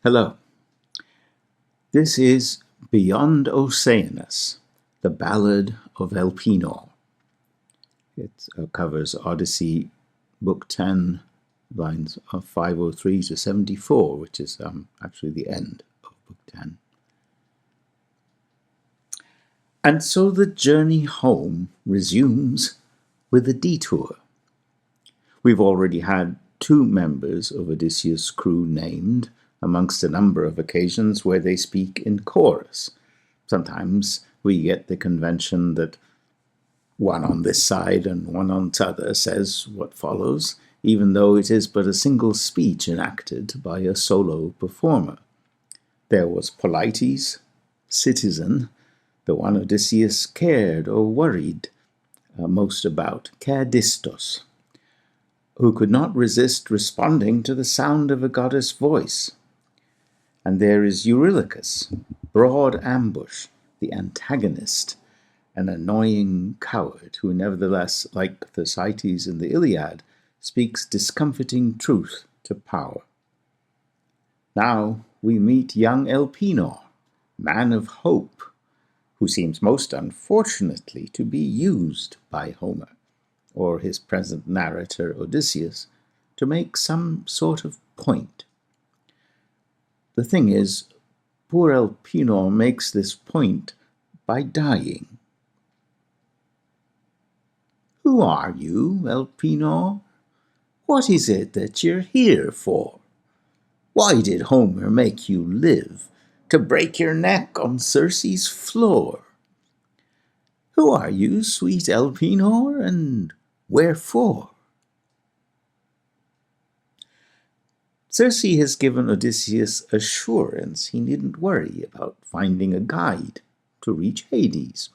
Hello. This is Beyond Oceanus, the Ballad of Elpenor. It covers Odyssey, Book 10, lines 503 to 74, which is actually the end of Book 10. And so the journey home resumes with a detour. We've already had 2 members of Odysseus' crew named, amongst a number of occasions where they speak in chorus. Sometimes we get the convention that one on this side and one on t'other says what follows, even though it is but a single speech enacted by a solo performer. There was Polites, citizen, the one Odysseus cared or worried most about, Cadistos, who could not resist responding to the sound of a goddess' voice. And there is Eurylochus, broad ambush, the antagonist, an annoying coward who nevertheless, like Thersites in the Iliad, speaks discomforting truth to power. Now we meet young Elpenor, man of hope, who seems most unfortunately to be used by Homer, or his present narrator Odysseus, to make some sort of point. The thing is, poor Elpenor makes this point by dying. Who are you, Elpenor? What is it that you're here for? Why did Homer make you live, to break your neck on Circe's floor? Who are you, sweet Elpenor, and wherefore? Circe has given Odysseus assurance he needn't worry about finding a guide to reach Hades.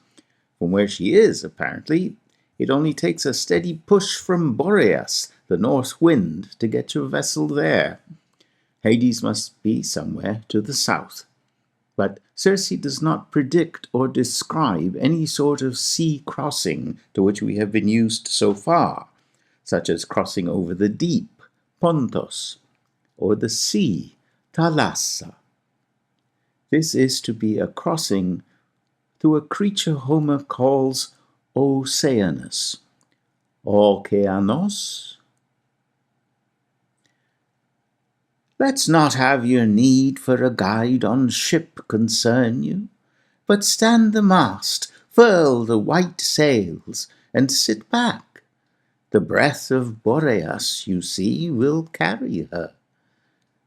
From where she is, apparently, it only takes a steady push from Boreas, the north wind, to get your vessel there. Hades must be somewhere to the south. But Circe does not predict or describe any sort of sea crossing to which we have been used so far, such as crossing over the deep, Pontos, or the sea, Thalassa. This is to be a crossing to a creature Homer calls Oceanus. Okeanos? Let's not have your need for a guide on ship concern you, but stand the mast, furl the white sails, and sit back. The breath of Boreas, you see, will carry her.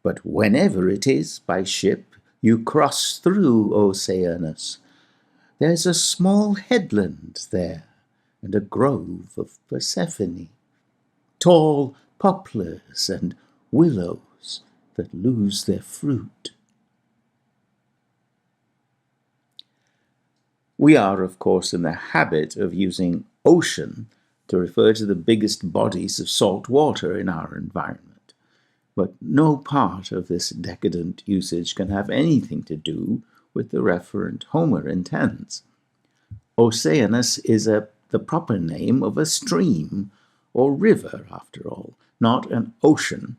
But whenever it is by ship you cross through Oceanus, there's a small headland there, and a grove of Persephone, tall poplars and willows that lose their fruit. We are, of course, in the habit of using ocean to refer to the biggest bodies of salt water in our environment. But no part of this decadent usage can have anything to do with the referent Homer intends. Oceanus is the proper name of a stream or river, after all, not an ocean,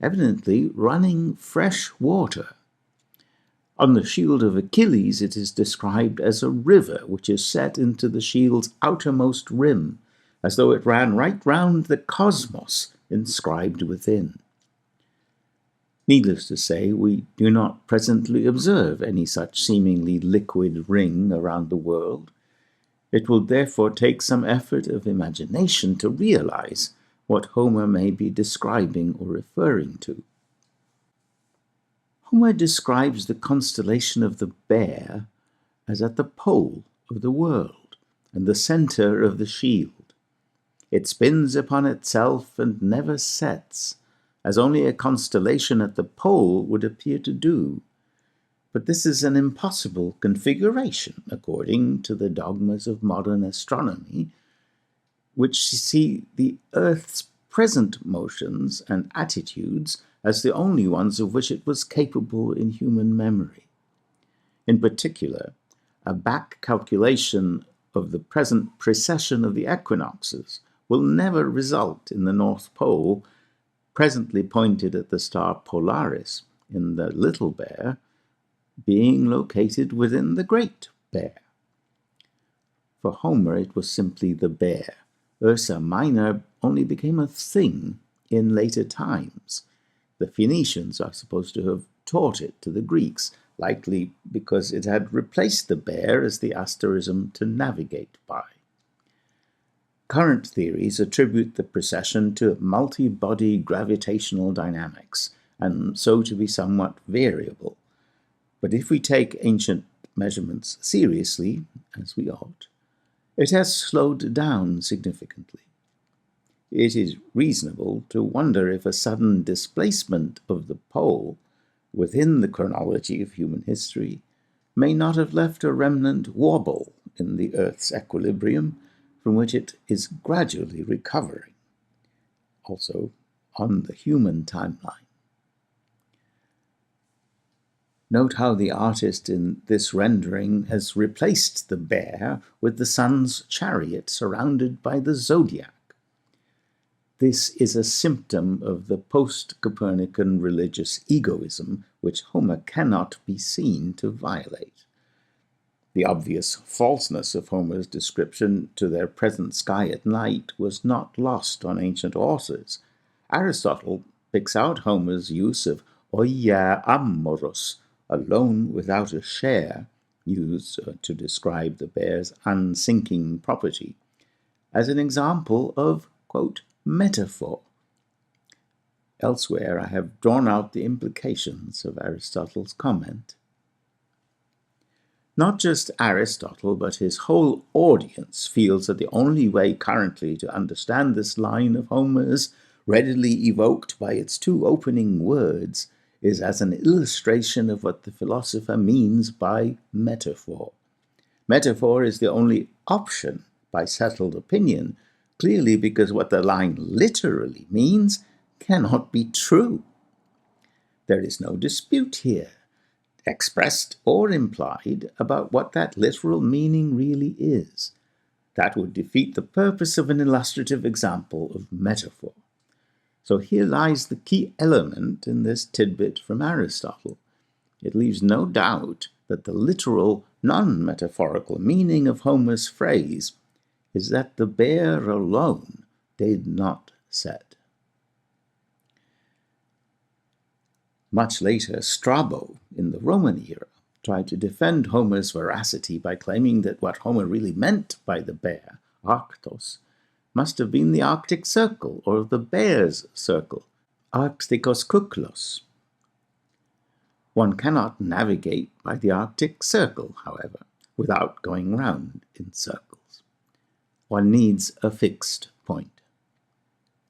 evidently running fresh water. On the shield of Achilles it is described as a river which is set into the shield's outermost rim, as though it ran right round the cosmos inscribed within. Needless to say, we do not presently observe any such seemingly liquid ring around the world. It will therefore take some effort of imagination to realize what Homer may be describing or referring to. Homer describes the constellation of the Bear as at the pole of the world and the center of the shield. It spins upon itself and never sets, as only a constellation at the pole would appear to do. But this is an impossible configuration, according to the dogmas of modern astronomy, which see the Earth's present motions and attitudes as the only ones of which it was capable in human memory. In particular, a back calculation of the present precession of the equinoxes will never result in the North Pole presently pointed at the star Polaris, in the little bear being located within the great bear. For Homer, it was simply the bear. Ursa Minor only became a thing in later times. The Phoenicians are supposed to have taught it to the Greeks, likely because it had replaced the bear as the asterism to navigate by. Current theories attribute the precession to multi-body gravitational dynamics, and so to be somewhat variable. But if we take ancient measurements seriously, as we ought, it has slowed down significantly. It is reasonable to wonder if a sudden displacement of the pole within the chronology of human history may not have left a remnant wobble in the Earth's equilibrium from which it is gradually recovering, also on the human timeline. Note how the artist in this rendering has replaced the bear with the sun's chariot surrounded by the zodiac. This is a symptom of the post-Copernican religious egoism which Homer cannot be seen to violate. The obvious falseness of Homer's description to their present sky at night was not lost on ancient authors. Aristotle picks out Homer's use of oia amoros, alone without a share, used to describe the bear's unsinking property, as an example of, quote, metaphor. Elsewhere I have drawn out the implications of Aristotle's comment. Not just Aristotle, but his whole audience feels that the only way currently to understand this line of Homer's, readily evoked by its two opening words, is as an illustration of what the philosopher means by metaphor. Metaphor is the only option by settled opinion, clearly because what the line literally means cannot be true. There is no dispute here, expressed or implied, about what that literal meaning really is. That would defeat the purpose of an illustrative example of metaphor. So here lies the key element in this tidbit from Aristotle. It leaves no doubt that the literal, non-metaphorical meaning of Homer's phrase is that the bear alone did not set. Much later, Strabo, in the Roman era, tried to defend Homer's veracity by claiming that what Homer really meant by the bear, Arctos, must have been the Arctic Circle, or the Bear's Circle, Arcticos Kuklos. One cannot navigate by the Arctic Circle, however, without going round in circles. One needs a fixed point.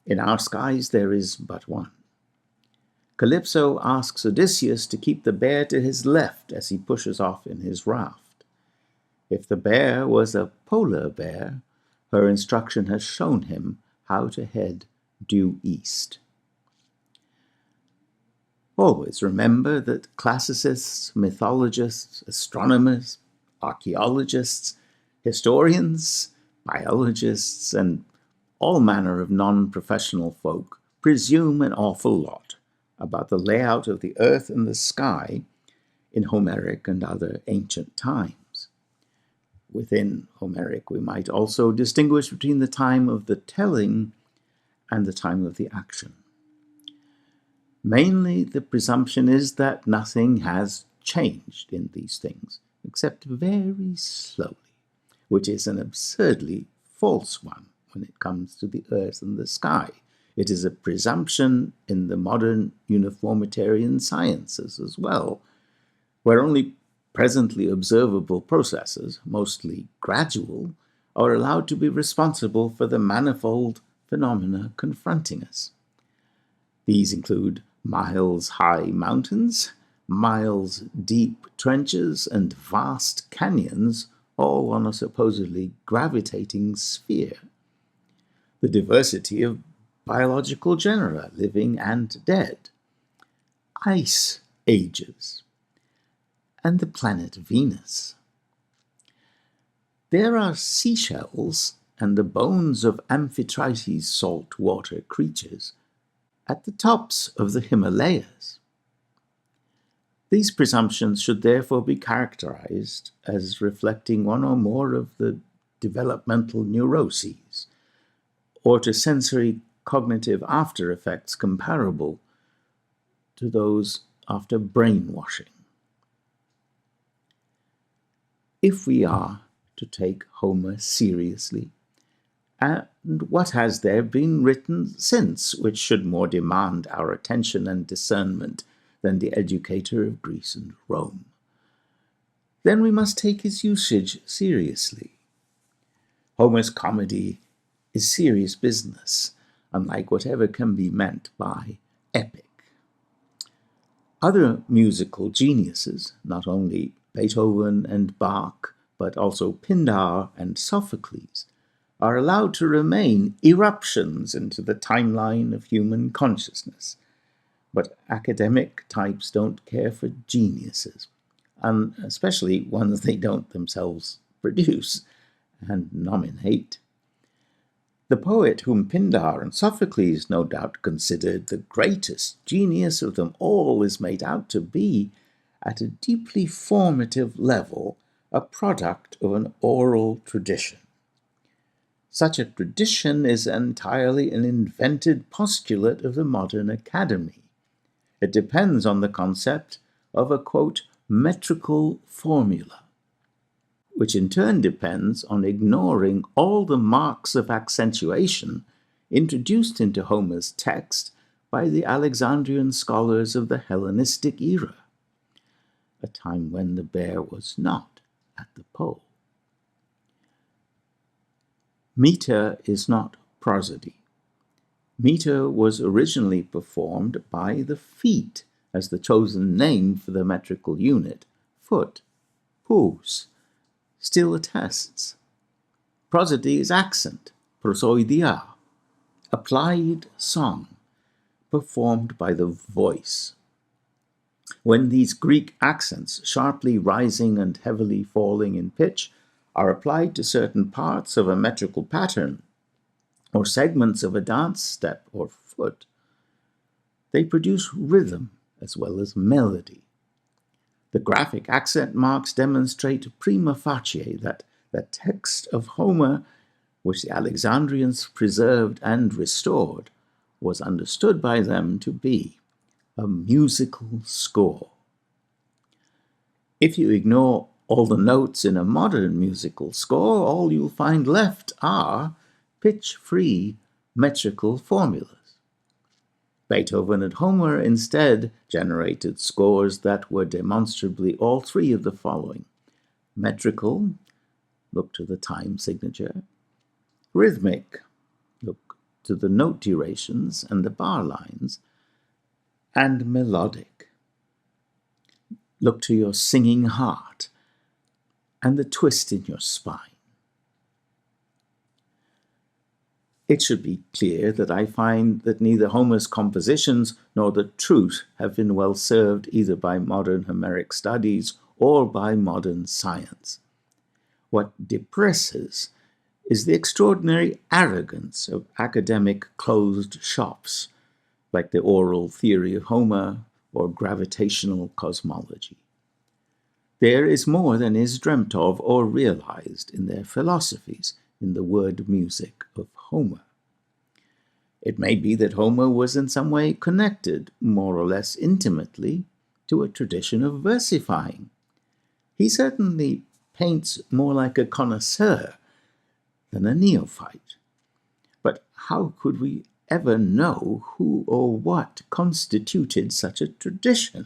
In our skies there is but one. Calypso asks Odysseus to keep the bear to his left as he pushes off in his raft. If the bear was a polar bear, her instruction has shown him how to head due east. Always remember that classicists, mythologists, astronomers, archaeologists, historians, biologists, and all manner of non-professional folk presume an awful lot about the layout of the earth and the sky in Homeric and other ancient times. Within Homeric, we might also distinguish between the time of the telling and the time of the action. Mainly, the presumption is that nothing has changed in these things, except very slowly, which is an absurdly false one when it comes to the earth and the sky. It is a presumption in the modern uniformitarian sciences as well, where only presently observable processes, mostly gradual, are allowed to be responsible for the manifold phenomena confronting us. These include miles-high mountains, miles-deep trenches, and vast canyons, all on a supposedly gravitating sphere. The diversity of biological genera, living and dead, ice ages, and the planet Venus. There are seashells and the bones of Amphitrite's saltwater creatures at the tops of the Himalayas. These presumptions should therefore be characterized as reflecting one or more of the developmental neuroses, or to sensory cognitive after effects comparable to those after brainwashing. If we are to take Homer seriously, and what has there been written since which should more demand our attention and discernment than the educator of Greece and Rome? Then we must take his usage seriously. Homer's comedy is serious business, unlike whatever can be meant by epic. Other musical geniuses, not only Beethoven and Bach, but also Pindar and Sophocles, are allowed to remain eruptions into the timeline of human consciousness. But academic types don't care for geniuses, and especially ones they don't themselves produce and nominate. The poet whom Pindar and Sophocles no doubt considered the greatest genius of them all is made out to be, at a deeply formative level, a product of an oral tradition. Such a tradition is entirely an invented postulate of the modern academy. It depends on the concept of a, quote, metrical formula, which in turn depends on ignoring all the marks of accentuation introduced into Homer's text by the Alexandrian scholars of the Hellenistic era, a time when the bear was not at the pole. Meter is not prosody. Meter was originally performed by the feet as the chosen name for the metrical unit. Foot, pous, still attests. Prosody is accent, prosoidia, applied song, performed by the voice. When these Greek accents, sharply rising and heavily falling in pitch, are applied to certain parts of a metrical pattern or segments of a dance step or foot, they produce rhythm as well as melody. The graphic accent marks demonstrate prima facie that the text of Homer, which the Alexandrians preserved and restored, was understood by them to be a musical score. If you ignore all the notes in a modern musical score, all you'll find left are pitch-free metrical formulas. Beethoven and Homer instead generated scores that were demonstrably all three of the following: metrical, look to the time signature; rhythmic, look to the note durations and the bar lines; and melodic, look to your singing heart and the twist in your spine. It should be clear that I find that neither Homer's compositions nor the truth have been well served either by modern Homeric studies or by modern science. What depresses is the extraordinary arrogance of academic closed shops, like the oral theory of Homer or gravitational cosmology. There is more than is dreamt of or realized in their philosophies in the word music of Homer. It may be that Homer was in some way connected, more or less intimately, to a tradition of versifying. He certainly paints more like a connoisseur than a neophyte. But how could we ever know who or what constituted such a tradition?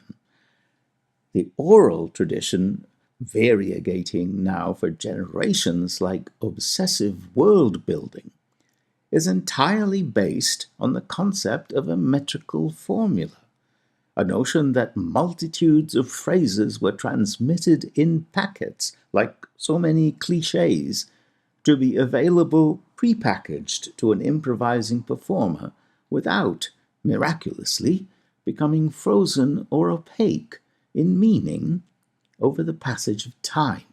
The oral tradition, variegating now for generations like obsessive world-building, is entirely based on the concept of a metrical formula, a notion that multitudes of phrases were transmitted in packets, like so many cliches, to be available prepackaged to an improvising performer without, miraculously, becoming frozen or opaque in meaning over the passage of time.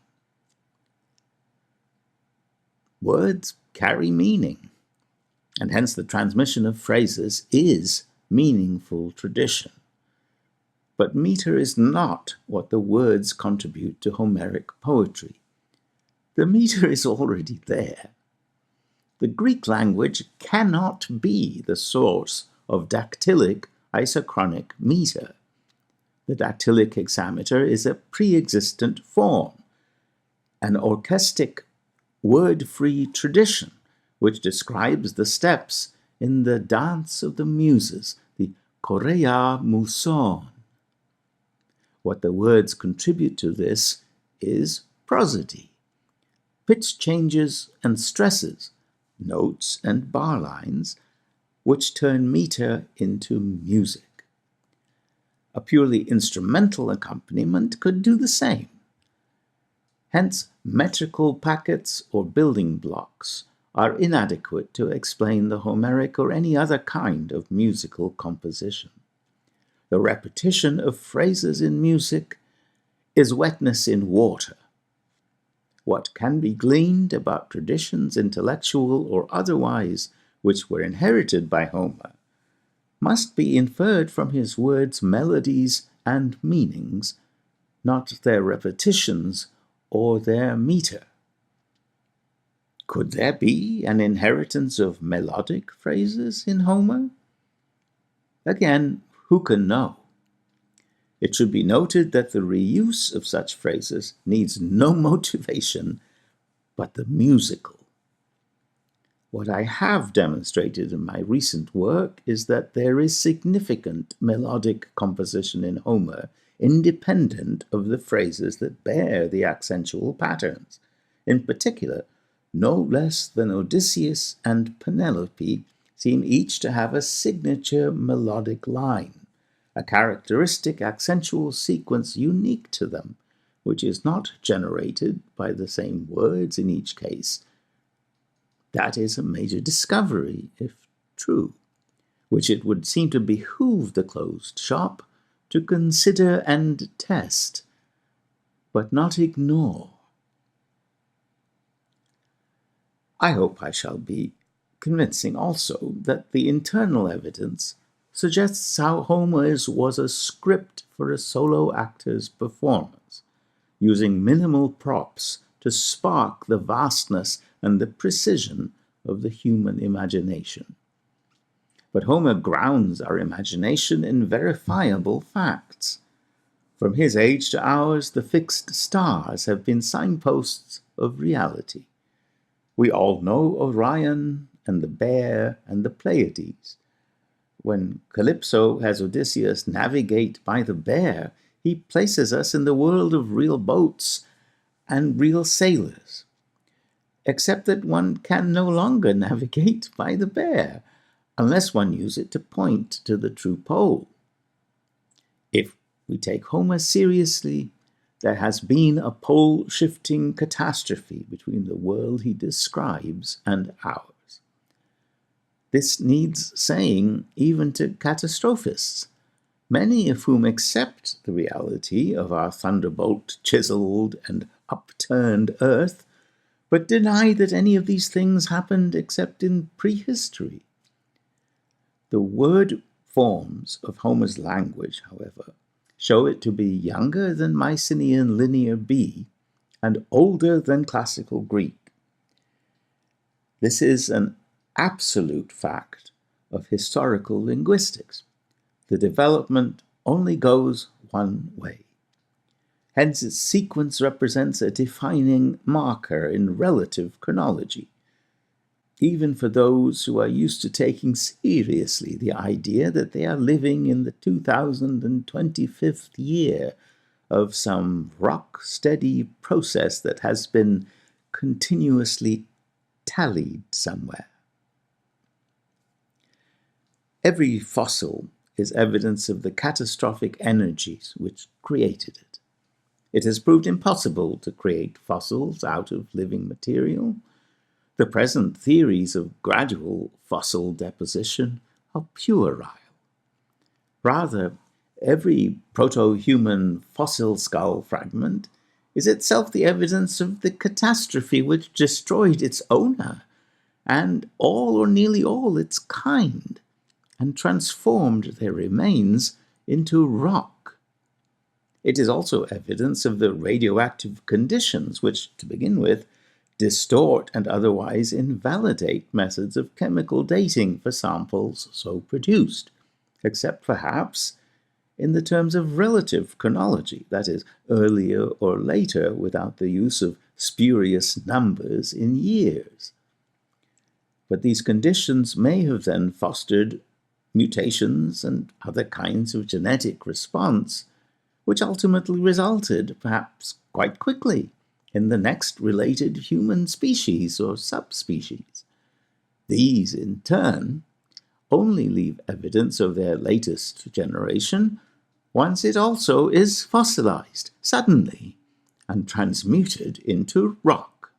Words carry meaning, and hence the transmission of phrases is meaningful tradition. But meter is not what the words contribute to Homeric poetry. The meter is already there. The Greek language cannot be the source of dactylic isochronic meter. The dactylic hexameter is a pre-existent form, an orchestic word-free tradition which describes the steps in the dance of the muses, the choreia muson. What the words contribute to this is prosody, pitch changes and stresses, notes and bar lines, which turn meter into music. A purely instrumental accompaniment could do the same. Hence, metrical packets or building blocks are inadequate to explain the Homeric or any other kind of musical composition. The repetition of phrases in music is wetness in water. What can be gleaned about traditions, intellectual or otherwise, which were inherited by Homer, must be inferred from his words' melodies and meanings, not their repetitions or their meter. Could there be an inheritance of melodic phrases in Homer? Again, who can know? It should be noted that the reuse of such phrases needs no motivation but the musical. What I have demonstrated in my recent work is that there is significant melodic composition in Homer, independent of the phrases that bear the accentual patterns. In particular, no less than Odysseus and Penelope seem each to have a signature melodic line, a characteristic accentual sequence unique to them, which is not generated by the same words in each case. That is a major discovery, if true, which it would seem to behoove the closed shop to consider and test, but not ignore. I hope I shall be convincing also that the internal evidence suggests how Homer's was a script for a solo actor's performance, using minimal props to spark the vastness and the precision of the human imagination. But Homer grounds our imagination in verifiable facts. From his age to ours, the fixed stars have been signposts of reality. We all know Orion and the Bear and the Pleiades. When Calypso has Odysseus navigate by the Bear, he places us in the world of real boats and real sailors, except that one can no longer navigate by the Bear, unless one use it to point to the true pole. If we take Homer seriously, there has been a pole-shifting catastrophe between the world he describes and ours. This needs saying even to catastrophists, many of whom accept the reality of our thunderbolt-chiseled and upturned earth, but deny that any of these things happened except in prehistory. The word forms of Homer's language, however, show it to be younger than Mycenaean Linear B and older than Classical Greek. This is an absolute fact of historical linguistics. The development only goes one way. Hence, its sequence represents a defining marker in relative chronology, even for those who are used to taking seriously the idea that they are living in the 2025th year of some rock-steady process that has been continuously tallied somewhere. Every fossil is evidence of the catastrophic energies which created it. It has proved impossible to create fossils out of living material. The present theories of gradual fossil deposition are puerile. Rather, every proto-human fossil skull fragment is itself the evidence of the catastrophe which destroyed its owner and all or nearly all its kind, and transformed their remains into rock. It is also evidence of the radioactive conditions which, to begin with, distort and otherwise invalidate methods of chemical dating for samples so produced, except perhaps in the terms of relative chronology, that is, earlier or later without the use of spurious numbers in years. But these conditions may have then fostered mutations and other kinds of genetic response, which ultimately resulted, perhaps quite quickly, in the next related human species or subspecies. These, in turn, only leave evidence of their latest generation once it also is fossilized suddenly and transmuted into rock.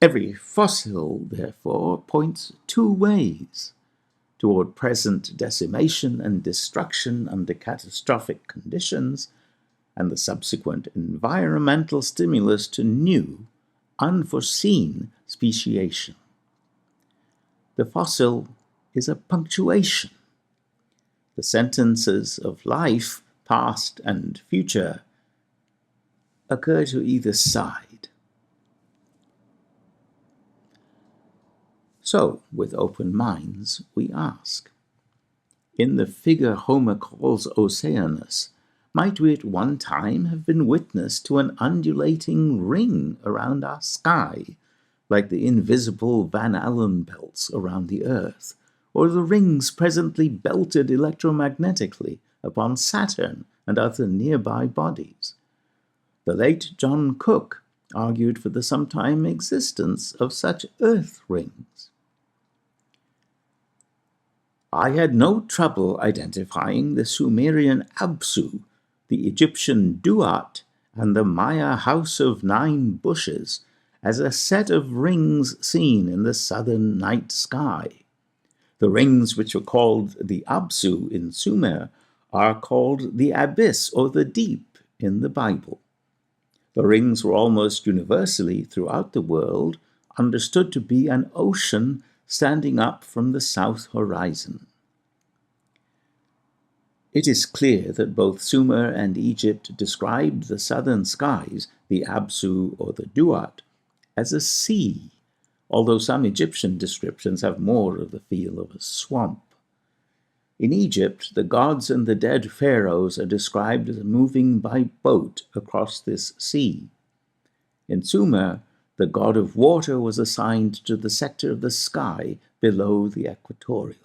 Every fossil, therefore, points two ways: toward present decimation and destruction under catastrophic conditions, and the subsequent environmental stimulus to new, unforeseen speciation. The fossil is a punctuation. The sentences of life, past and future, occur to either side. So, with open minds, we ask, in the figure Homer calls Oceanus, might we at one time have been witness to an undulating ring around our sky, like the invisible Van Allen belts around the Earth, or the rings presently belted electromagnetically upon Saturn and other nearby bodies? The late John Cook argued for the sometime existence of such earth rings. I had no trouble identifying the Sumerian Absu, the Egyptian Duat, and the Maya House of Nine Bushes as a set of rings seen in the southern night sky. The rings which are called the Absu in Sumer are called the Abyss or the Deep in the Bible. The rings were almost universally throughout the world understood to be an ocean standing up from the south horizon. It is clear that both Sumer and Egypt described the southern skies, the Absu or the Duat, as a sea, although some Egyptian descriptions have more of the feel of a swamp. In Egypt, the gods and the dead pharaohs are described as moving by boat across this sea. In Sumer, the god of water was assigned to the sector of the sky below the equatorial.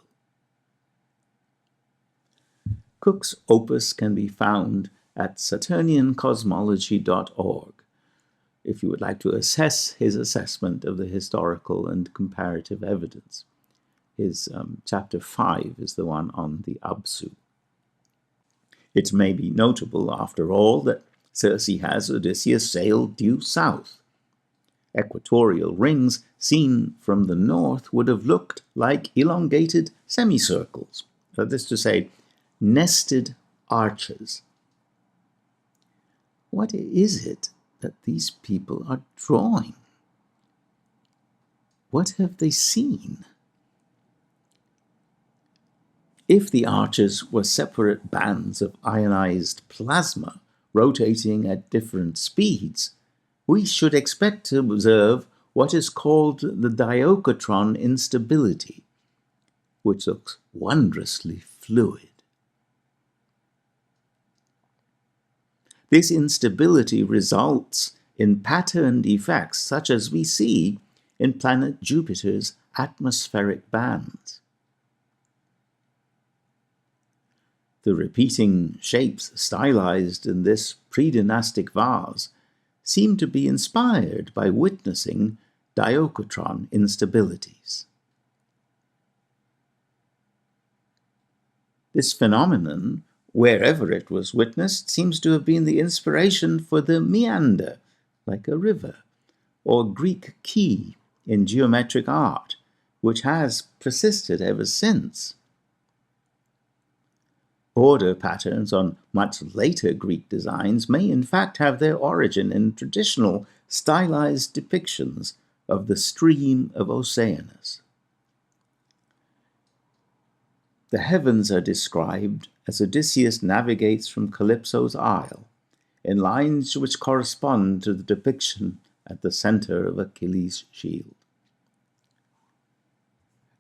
Cook's opus can be found at saturniancosmology.org if you would like to assess his assessment of the historical and comparative evidence. His chapter 5 is the one on the Absu. It may be notable, after all, that Circe has Odysseus sail due south. Equatorial rings seen from the north would have looked like elongated semicircles, that is to say, nested arches. What is it that these people are drawing? What have they seen? If the arches were separate bands of ionized plasma rotating at different speeds, we should expect to observe what is called the diachotron instability, which looks wondrously fluid. This instability results in patterned effects such as we see in planet Jupiter's atmospheric bands. The repeating shapes stylized in this pre-dynastic vase seem to be inspired by witnessing diachotron instabilities. This phenomenon, wherever it was witnessed, seems to have been the inspiration for the meander, like a river, or Greek key in geometric art, which has persisted ever since. Order patterns on much later Greek designs may in fact have their origin in traditional stylized depictions of the stream of Oceanus. The heavens are described as Odysseus navigates from Calypso's isle, in lines which correspond to the depiction at the center of Achilles' shield.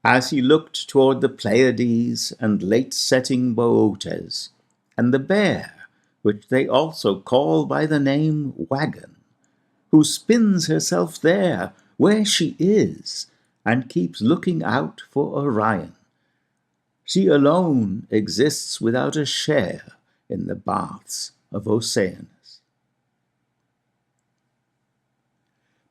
As he looked toward the Pleiades and late-setting Boötes, and the bear, which they also call by the name Wagon, who spins herself there where she is, and keeps looking out for Orion. She alone exists without a share in the baths of Oceanus.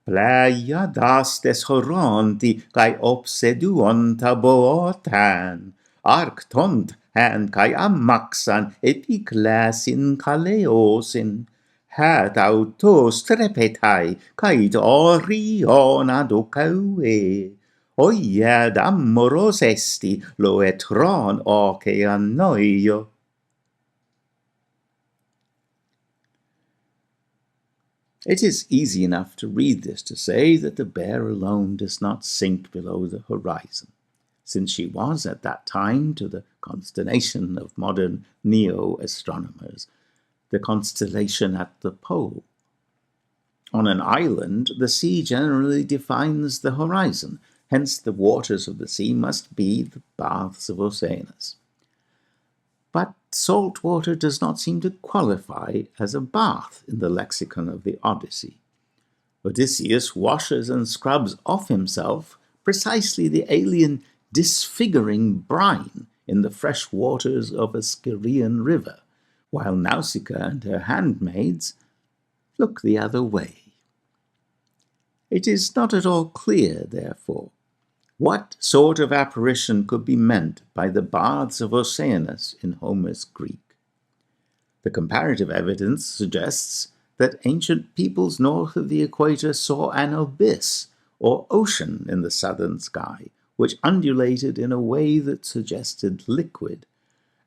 Pleiadas deshoronti kai obseduonta bootan, arctont han kai amaxan epiklasin kaleosin, hat autos trepetai kai oriona docaue, oiad amoros esti lo etron ocean noio. It is easy enough to read this to say that the bear alone does not sink below the horizon, since she was at that time, to the consternation of modern neo-astronomers, the constellation at the pole. On an island, the sea generally defines the horizon, hence the waters of the sea must be the baths of Oceanus. But salt water does not seem to qualify as a bath in the lexicon of the Odyssey. Odysseus washes and scrubs off himself precisely the alien disfiguring brine in the fresh waters of a Scyrian river, while Nausicaa and her handmaids look the other way. It is not at all clear, therefore, what sort of apparition could be meant by the baths of Oceanus in Homer's Greek? The comparative evidence suggests that ancient peoples north of the equator saw an abyss or ocean in the southern sky, which undulated in a way that suggested liquid,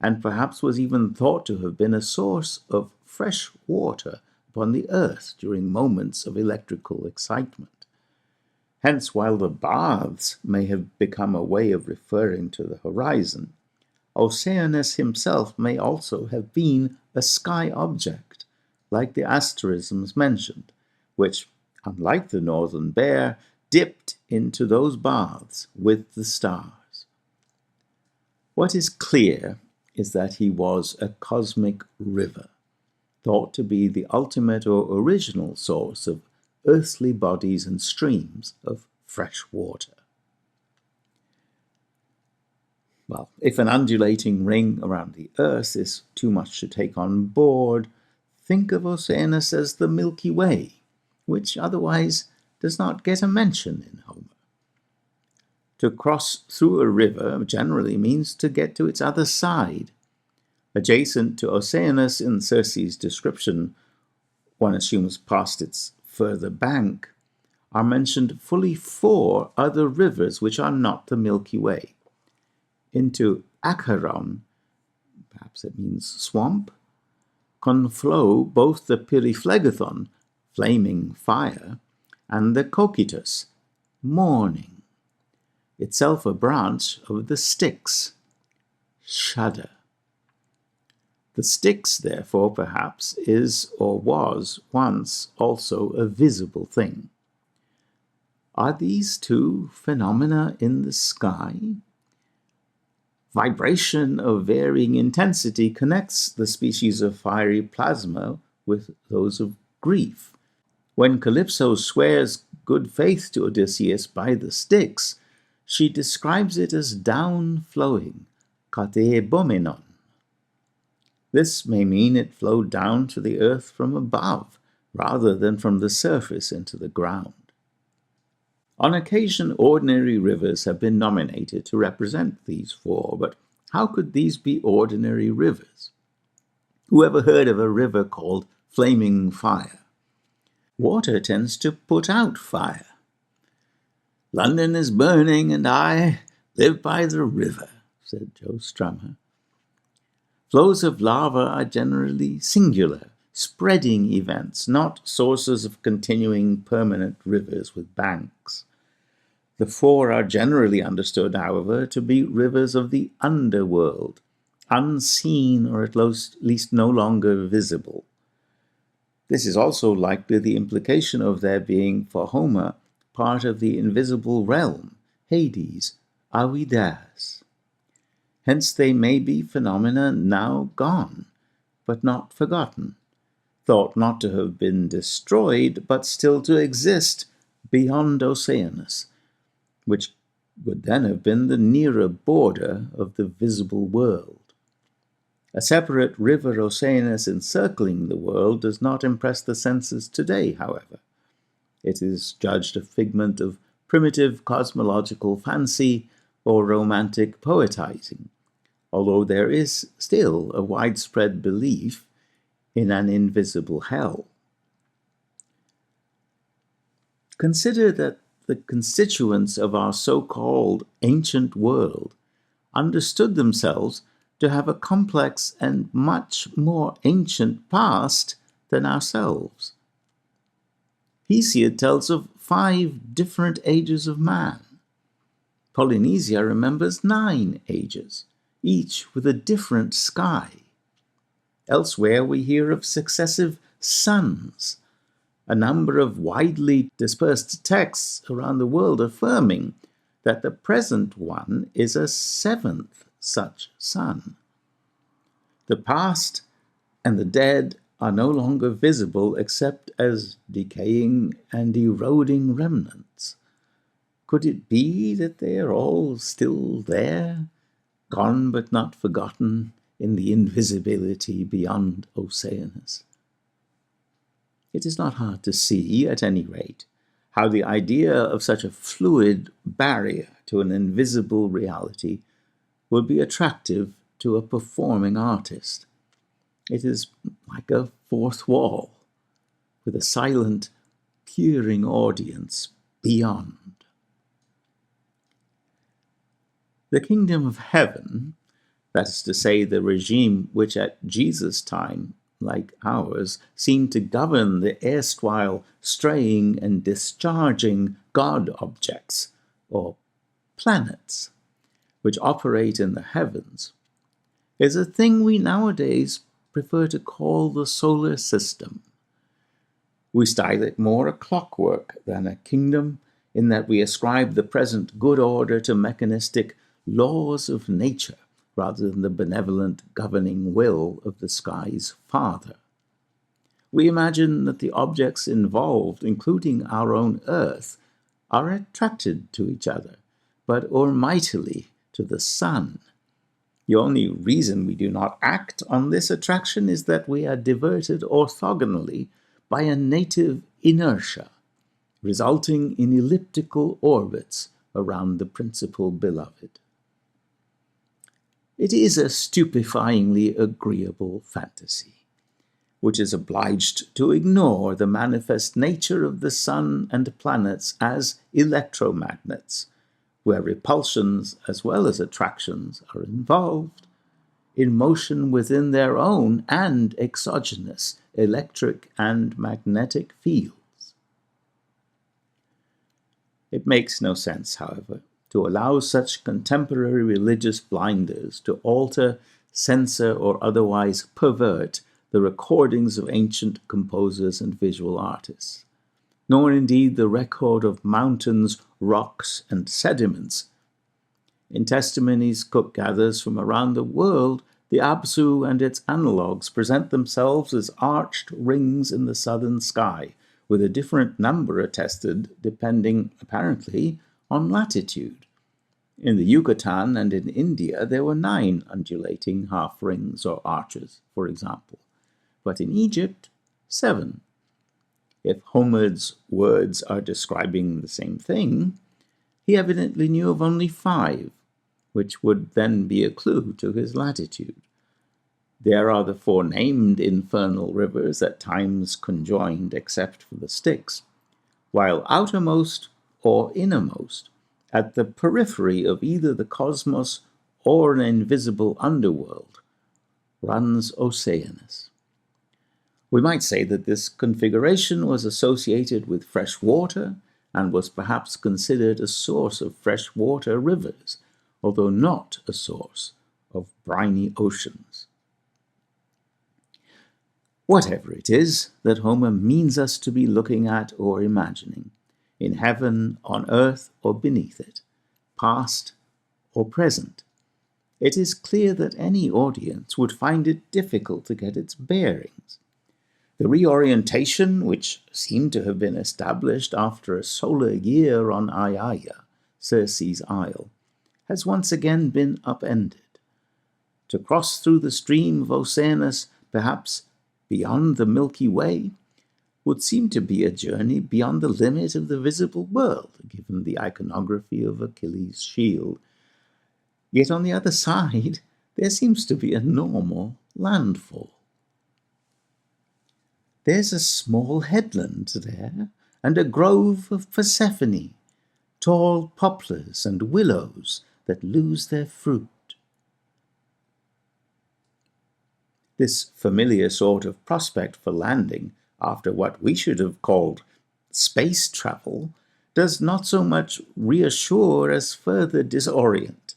and perhaps was even thought to have been a source of fresh water upon the earth during moments of electrical excitement. Hence, while the baths may have become a way of referring to the horizon, Oceanus himself may also have been a sky object, like the asterisms mentioned, which, unlike the northern bear, dipped into those baths with the stars. What is clear is that he was a cosmic river, thought to be the ultimate or original source of earthly bodies and streams of fresh water. Well, if an undulating ring around the earth is too much to take on board, think of Oceanus as the Milky Way, which otherwise does not get a mention in Homer. To cross through a river generally means to get to its other side. Adjacent to Oceanus in Circe's description, one assumes past its further bank, are mentioned fully 4 other rivers which are not the Milky Way. Into Acheron, perhaps it means swamp, conflow both the Pyriphlegethon, flaming fire, and the Cocytus, morning, itself a branch of the Styx, shudder. The Styx, therefore, perhaps, is or was once also a visible thing. Are these 2 phenomena in the sky? Vibration of varying intensity connects the species of fiery plasma with those of grief. When Calypso swears good faith to Odysseus by the Styx, she describes it as down-flowing, katebomenon. This may mean it flowed down to the earth from above, rather than from the surface into the ground. On occasion, ordinary rivers have been nominated to represent these 4, but how could these be ordinary rivers? Who ever heard of a river called Flaming Fire? Water tends to put out fire. London is burning and I live by the river, said Joe Strummer. Flows of lava are generally singular, spreading events, not sources of continuing permanent rivers with banks. The four are generally understood, however, to be rivers of the underworld, unseen or at least no longer visible. This is also likely the implication of their being, for Homer, part of the invisible realm, Hades, Awidas. Hence they may be phenomena now gone, but not forgotten, thought not to have been destroyed, but still to exist beyond Oceanus, which would then have been the nearer border of the visible world. A separate river Oceanus encircling the world does not impress the senses today, however. It is judged a figment of primitive cosmological fancy or romantic poetizing, although there is still a widespread belief in an invisible hell. Consider that the constituents of our so-called ancient world understood themselves to have a complex and much more ancient past than ourselves. Hesiod tells of 5 different ages of man. Polynesia remembers 9 ages, each with a different sky. Elsewhere we hear of successive suns, a number of widely dispersed texts around the world affirming that the present one is a 7th such sun. The past and the dead are no longer visible except as decaying and eroding remnants. Could it be that they are all still there, gone but not forgotten in the invisibility beyond Oceanus? It is not hard to see, at any rate, how the idea of such a fluid barrier to an invisible reality would be attractive to a performing artist. It is like a fourth wall, with a silent, peering audience beyond. The kingdom of heaven, that is to say, the regime which at Jesus' time, like ours, seemed to govern the erstwhile straying and discharging God objects, or planets, which operate in the heavens, is a thing we nowadays prefer to call the solar system. We style it more a clockwork than a kingdom, in that we ascribe the present good order to mechanistic laws of nature, rather than the benevolent governing will of the sky's Father. We imagine that the objects involved, including our own Earth, are attracted to each other, but almightily to the sun. The only reason we do not act on this attraction is that we are diverted orthogonally by a native inertia, resulting in elliptical orbits around the principal beloved. It is a stupefyingly agreeable fantasy, which is obliged to ignore the manifest nature of the sun and planets as electromagnets, where repulsions as well as attractions are involved, in motion within their own and exogenous electric and magnetic fields. It makes no sense, however, to allow such contemporary religious blinders to alter, censor, or otherwise pervert the recordings of ancient composers and visual artists, nor indeed the record of mountains, rocks, and sediments. In testimonies Cook gathers from around the world, the Apsu and its analogues present themselves as arched rings in the southern sky, with a different number attested depending, apparently, on latitude. In the Yucatan and in India, there were 9 undulating half rings or arches, for example, but in Egypt, 7. If Homer's words are describing the same thing, he evidently knew of only 5, which would then be a clue to his latitude. There are the 4 named infernal rivers, at times conjoined except for the Styx, while outermost or innermost, at the periphery of either the cosmos or an invisible underworld, runs Oceanus. We might say that this configuration was associated with fresh water and was perhaps considered a source of freshwater rivers, although not a source of briny oceans. Whatever it is that Homer means us to be looking at or imagining, in heaven, on earth, or beneath it, past or present, it is clear that any audience would find it difficult to get its bearings. The reorientation, which seemed to have been established after a solar year on Aiaia, Circe's isle, has once again been upended. To cross through the stream of Oceanus, perhaps beyond the Milky Way, would seem to be a journey beyond the limit of the visible world, given the iconography of Achilles' shield. Yet on the other side, there seems to be a normal landfall. There's a small headland there, and a grove of Persephone, tall poplars and willows that lose their fruit. This familiar sort of prospect for landing, after what we should have called space travel, does not so much reassure as further disorient.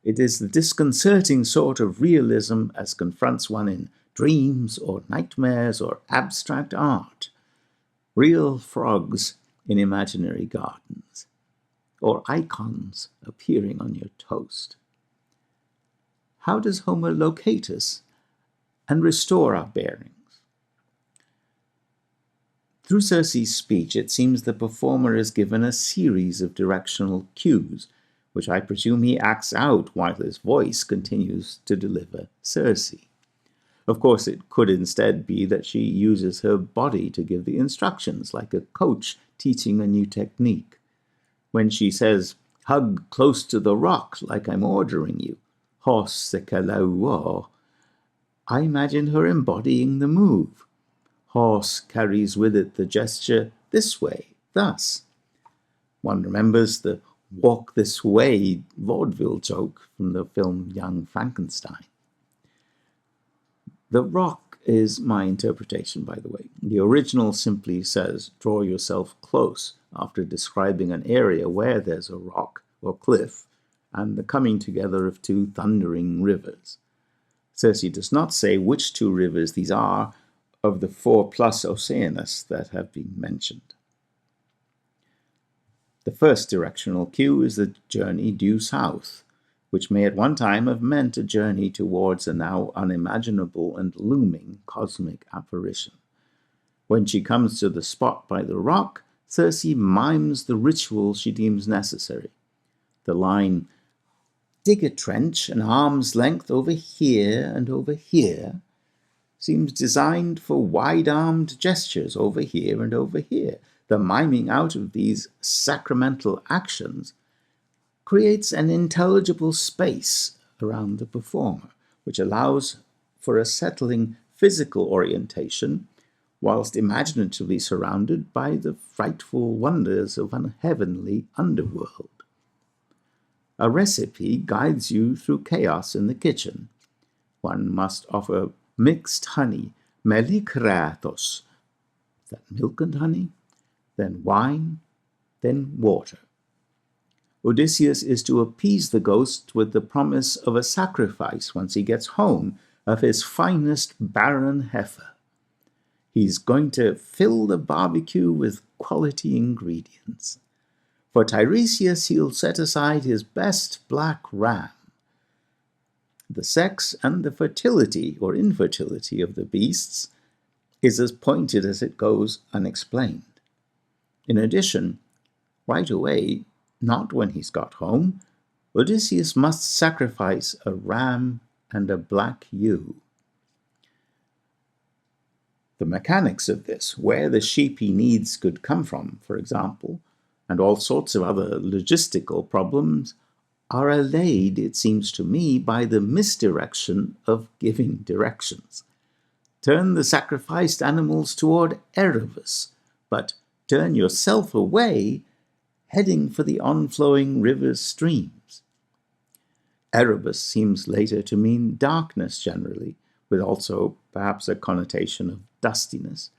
It is the disconcerting sort of realism as confronts one in dreams or nightmares or abstract art, real frogs in imaginary gardens, or icons appearing on your toast. How does Homer locate us and restore our bearings? Through Circe's speech, it seems the performer is given a series of directional cues, which I presume he acts out while his voice continues to deliver Circe. Of course, it could instead be that she uses her body to give the instructions, like a coach teaching a new technique. When she says, "Hug close to the rock like I'm ordering you," hos sekalauo, I imagine her embodying the move. Horse carries with it the gesture this way, thus. One remembers the walk this way vaudeville joke from the film Young Frankenstein. The rock is my interpretation, by the way. The original simply says, draw yourself close, after describing an area where there's a rock or cliff and the coming together of two thundering rivers. Circe does not say which two rivers these are of the 4 plus Oceanus that have been mentioned. The first directional cue is the journey due south, which may at one time have meant a journey towards a now unimaginable and looming cosmic apparition. When she comes to the spot by the rock, Circe mimes the ritual she deems necessary. The line, "Dig a trench an arm's length over here and over here," seems designed for wide-armed gestures over here and over here. The miming out of these sacramental actions creates an intelligible space around the performer, which allows for a settling physical orientation, whilst imaginatively surrounded by the frightful wonders of an heavenly underworld. A recipe guides you through chaos in the kitchen. One must offer mixed honey, melikratos, is that milk and honey? Then wine, then water. Odysseus is to appease the ghost with the promise of a sacrifice once he gets home of his finest barren heifer. He's going to fill the barbecue with quality ingredients. For Tiresias, he'll set aside his best black ram. The sex and the fertility or infertility of the beasts is as pointed as it goes unexplained. In addition, right away, not when he's got home, Odysseus must sacrifice a ram and a black ewe. The mechanics of this, where the sheep he needs could come from, for example, and all sorts of other logistical problems, are allayed, it seems to me, by the misdirection of giving directions. Turn the sacrificed animals toward Erebus, but turn yourself away, heading for the on-flowing river's streams. Erebus seems later to mean darkness generally, with also perhaps a connotation of dustiness.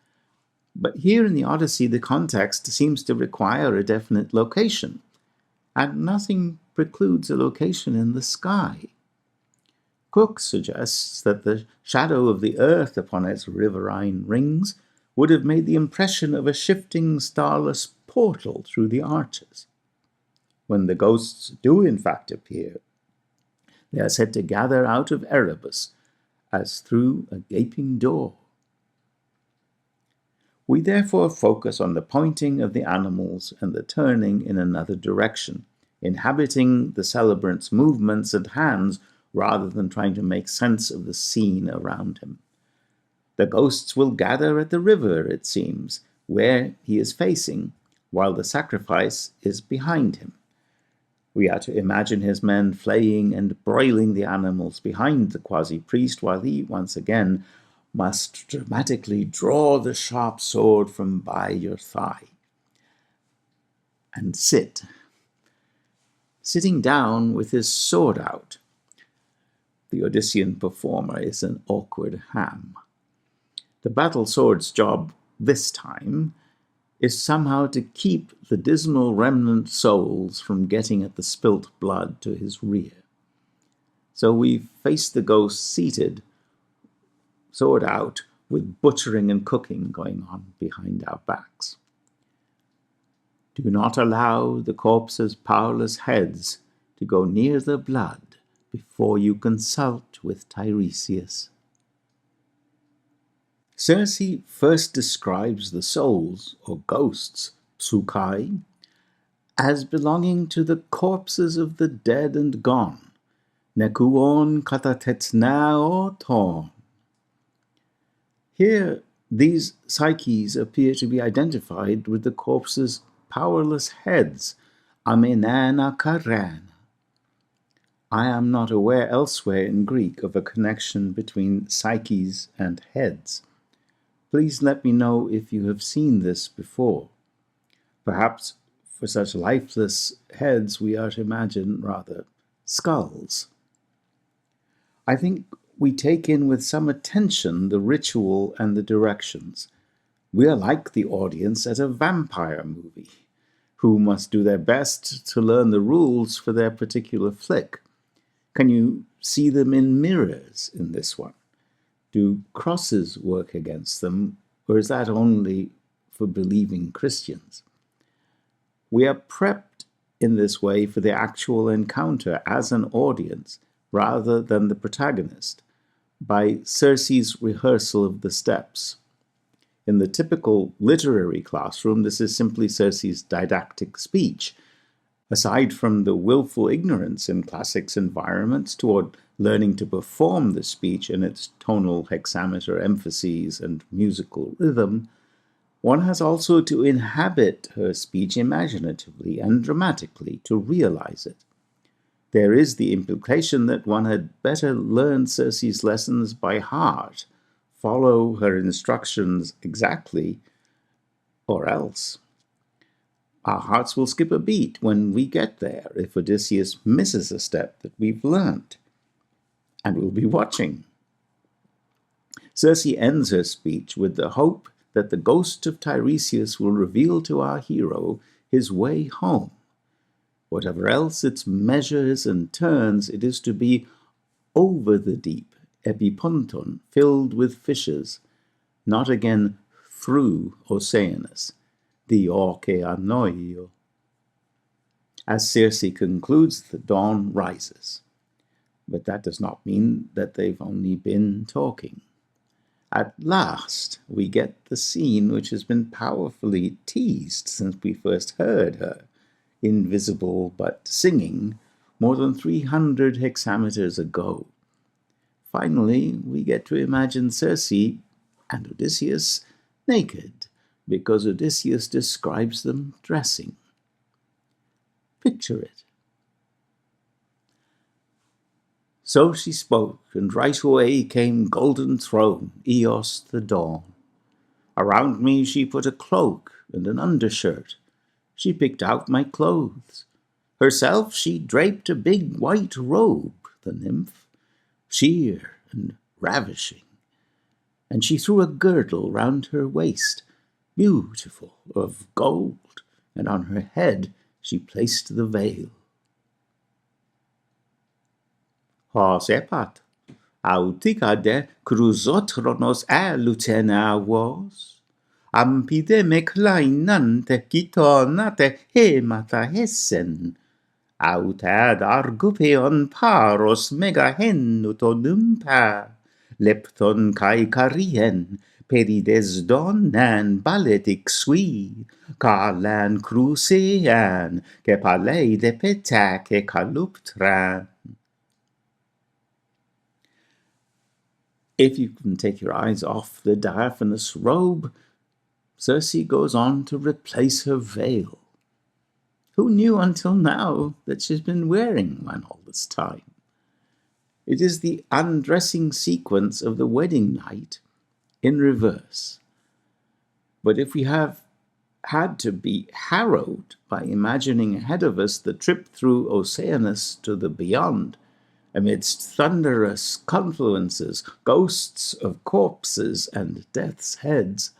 But here in the Odyssey, the context seems to require a definite location, and nothing precludes a location in the sky. Cook suggests that the shadow of the earth upon its riverine rings would have made the impression of a shifting starless portal through the arches. When the ghosts do in fact appear, they are said to gather out of Erebus as through a gaping door. We therefore focus on the pointing of the animals and the turning in another direction, inhabiting the celebrant's movements and hands rather than trying to make sense of the scene around him. The ghosts will gather at the river, it seems, where he is facing, while the sacrifice is behind him. We are to imagine his men flaying and broiling the animals behind the quasi-priest, while he, once again, must dramatically draw the sharp sword from by your thigh and sit, sitting down with his sword out. The Odyssean performer is an awkward ham. The battle sword's job this time is somehow to keep the dismal remnant souls from getting at the spilt blood to his rear. So we face the ghost seated, sword out, with butchering and cooking going on behind our backs. Do not allow the corpse's powerless heads to go near the blood before you consult with Tiresias. Circe first describes the souls, or ghosts, psychai, as belonging to the corpses of the dead and gone, nekuon katatetnao ton. Here, these psyches appear to be identified with the corpses' powerless heads, amenana karan. I am not aware elsewhere in Greek of a connection between psyches and heads. Please let me know if you have seen this before. Perhaps for such lifeless heads we are to imagine, rather, skulls. I think we take in with some attention the ritual and the directions. We are like the audience at a vampire movie, who must do their best to learn the rules for their particular flick. Can you see them in mirrors in this one? Do crosses work against them, or is that only for believing Christians? We are prepped in this way for the actual encounter as an audience, rather than the protagonist, by Circe's rehearsal of the steps. In the typical literary classroom, this is simply Circe's didactic speech. Aside from the willful ignorance in classics environments toward learning to perform the speech in its tonal hexameter emphases and musical rhythm, one has also to inhabit her speech imaginatively and dramatically to realize it. There is the implication that one had better learn Circe's lessons by heart, follow her instructions exactly, or else. Our hearts will skip a beat when we get there if Odysseus misses a step that we've learnt, and we'll be watching. Circe ends her speech with the hope that the ghost of Tiresias will reveal to our hero his way home. Whatever else its measures and turns, it is to be over the deep, epiponton, filled with fishes, not again through Oceanus, the Okeanoio. As Circe concludes, the dawn rises. But that does not mean that they've only been talking. At last, we get the scene which has been powerfully teased since we first heard her, invisible but singing, more than 300 hexameters ago. Finally, we get to imagine Circe and Odysseus naked, because Odysseus describes them dressing. Picture it. So she spoke, and right away came golden throne, Eos the dawn. Around me she put a cloak and an undershirt. She picked out my clothes. Herself she draped a big white robe, the nymph, sheer and ravishing. And she threw a girdle round her waist, beautiful, of gold, and on her head she placed the veil. Hosepat, auticade cruzotronos lutenavos, ampide meclainante gitonate hemata hessen, autad argupeon paros megahennuto numpa, lepton kai carien, perides donan baletic sui, calan crucean, que palei de petace caluptran. If you can take your eyes off the diaphanous robe, Circe goes on to replace her veil. Who knew until now that she's been wearing one all this time? It is the undressing sequence of the wedding night in reverse. But if we have had to be harrowed by imagining ahead of us the trip through Oceanus to the beyond, amidst thunderous confluences, ghosts of corpses and death's heads,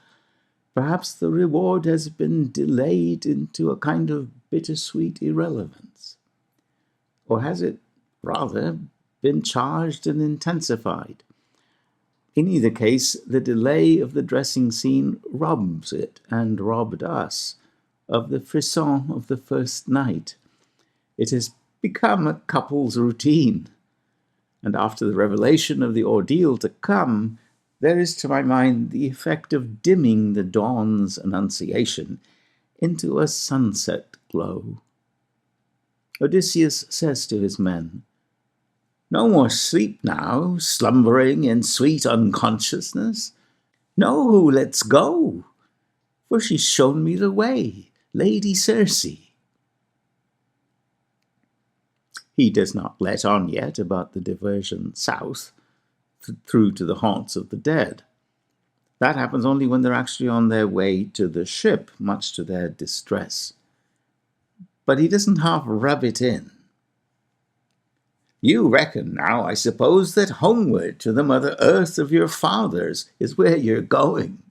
perhaps the reward has been delayed into a kind of bittersweet irrelevance. Or has it, rather, been charged and intensified? In either case, the delay of the dressing scene robs it, and robbed us, of the frisson of the first night. It has become a couple's routine. And after the revelation of the ordeal to come, there is to my mind the effect of dimming the dawn's annunciation into a sunset glow. Odysseus says to his men, "No more sleep now, slumbering in sweet unconsciousness. No, let's go, for she's shown me the way, Lady Circe." He does not let on yet about the diversion south, through to the haunts of the dead. That happens only when they're actually on their way to the ship, much to their distress. But he doesn't half rub it in. "You reckon now, I suppose, that homeward to the Mother Earth of your fathers is where you're going.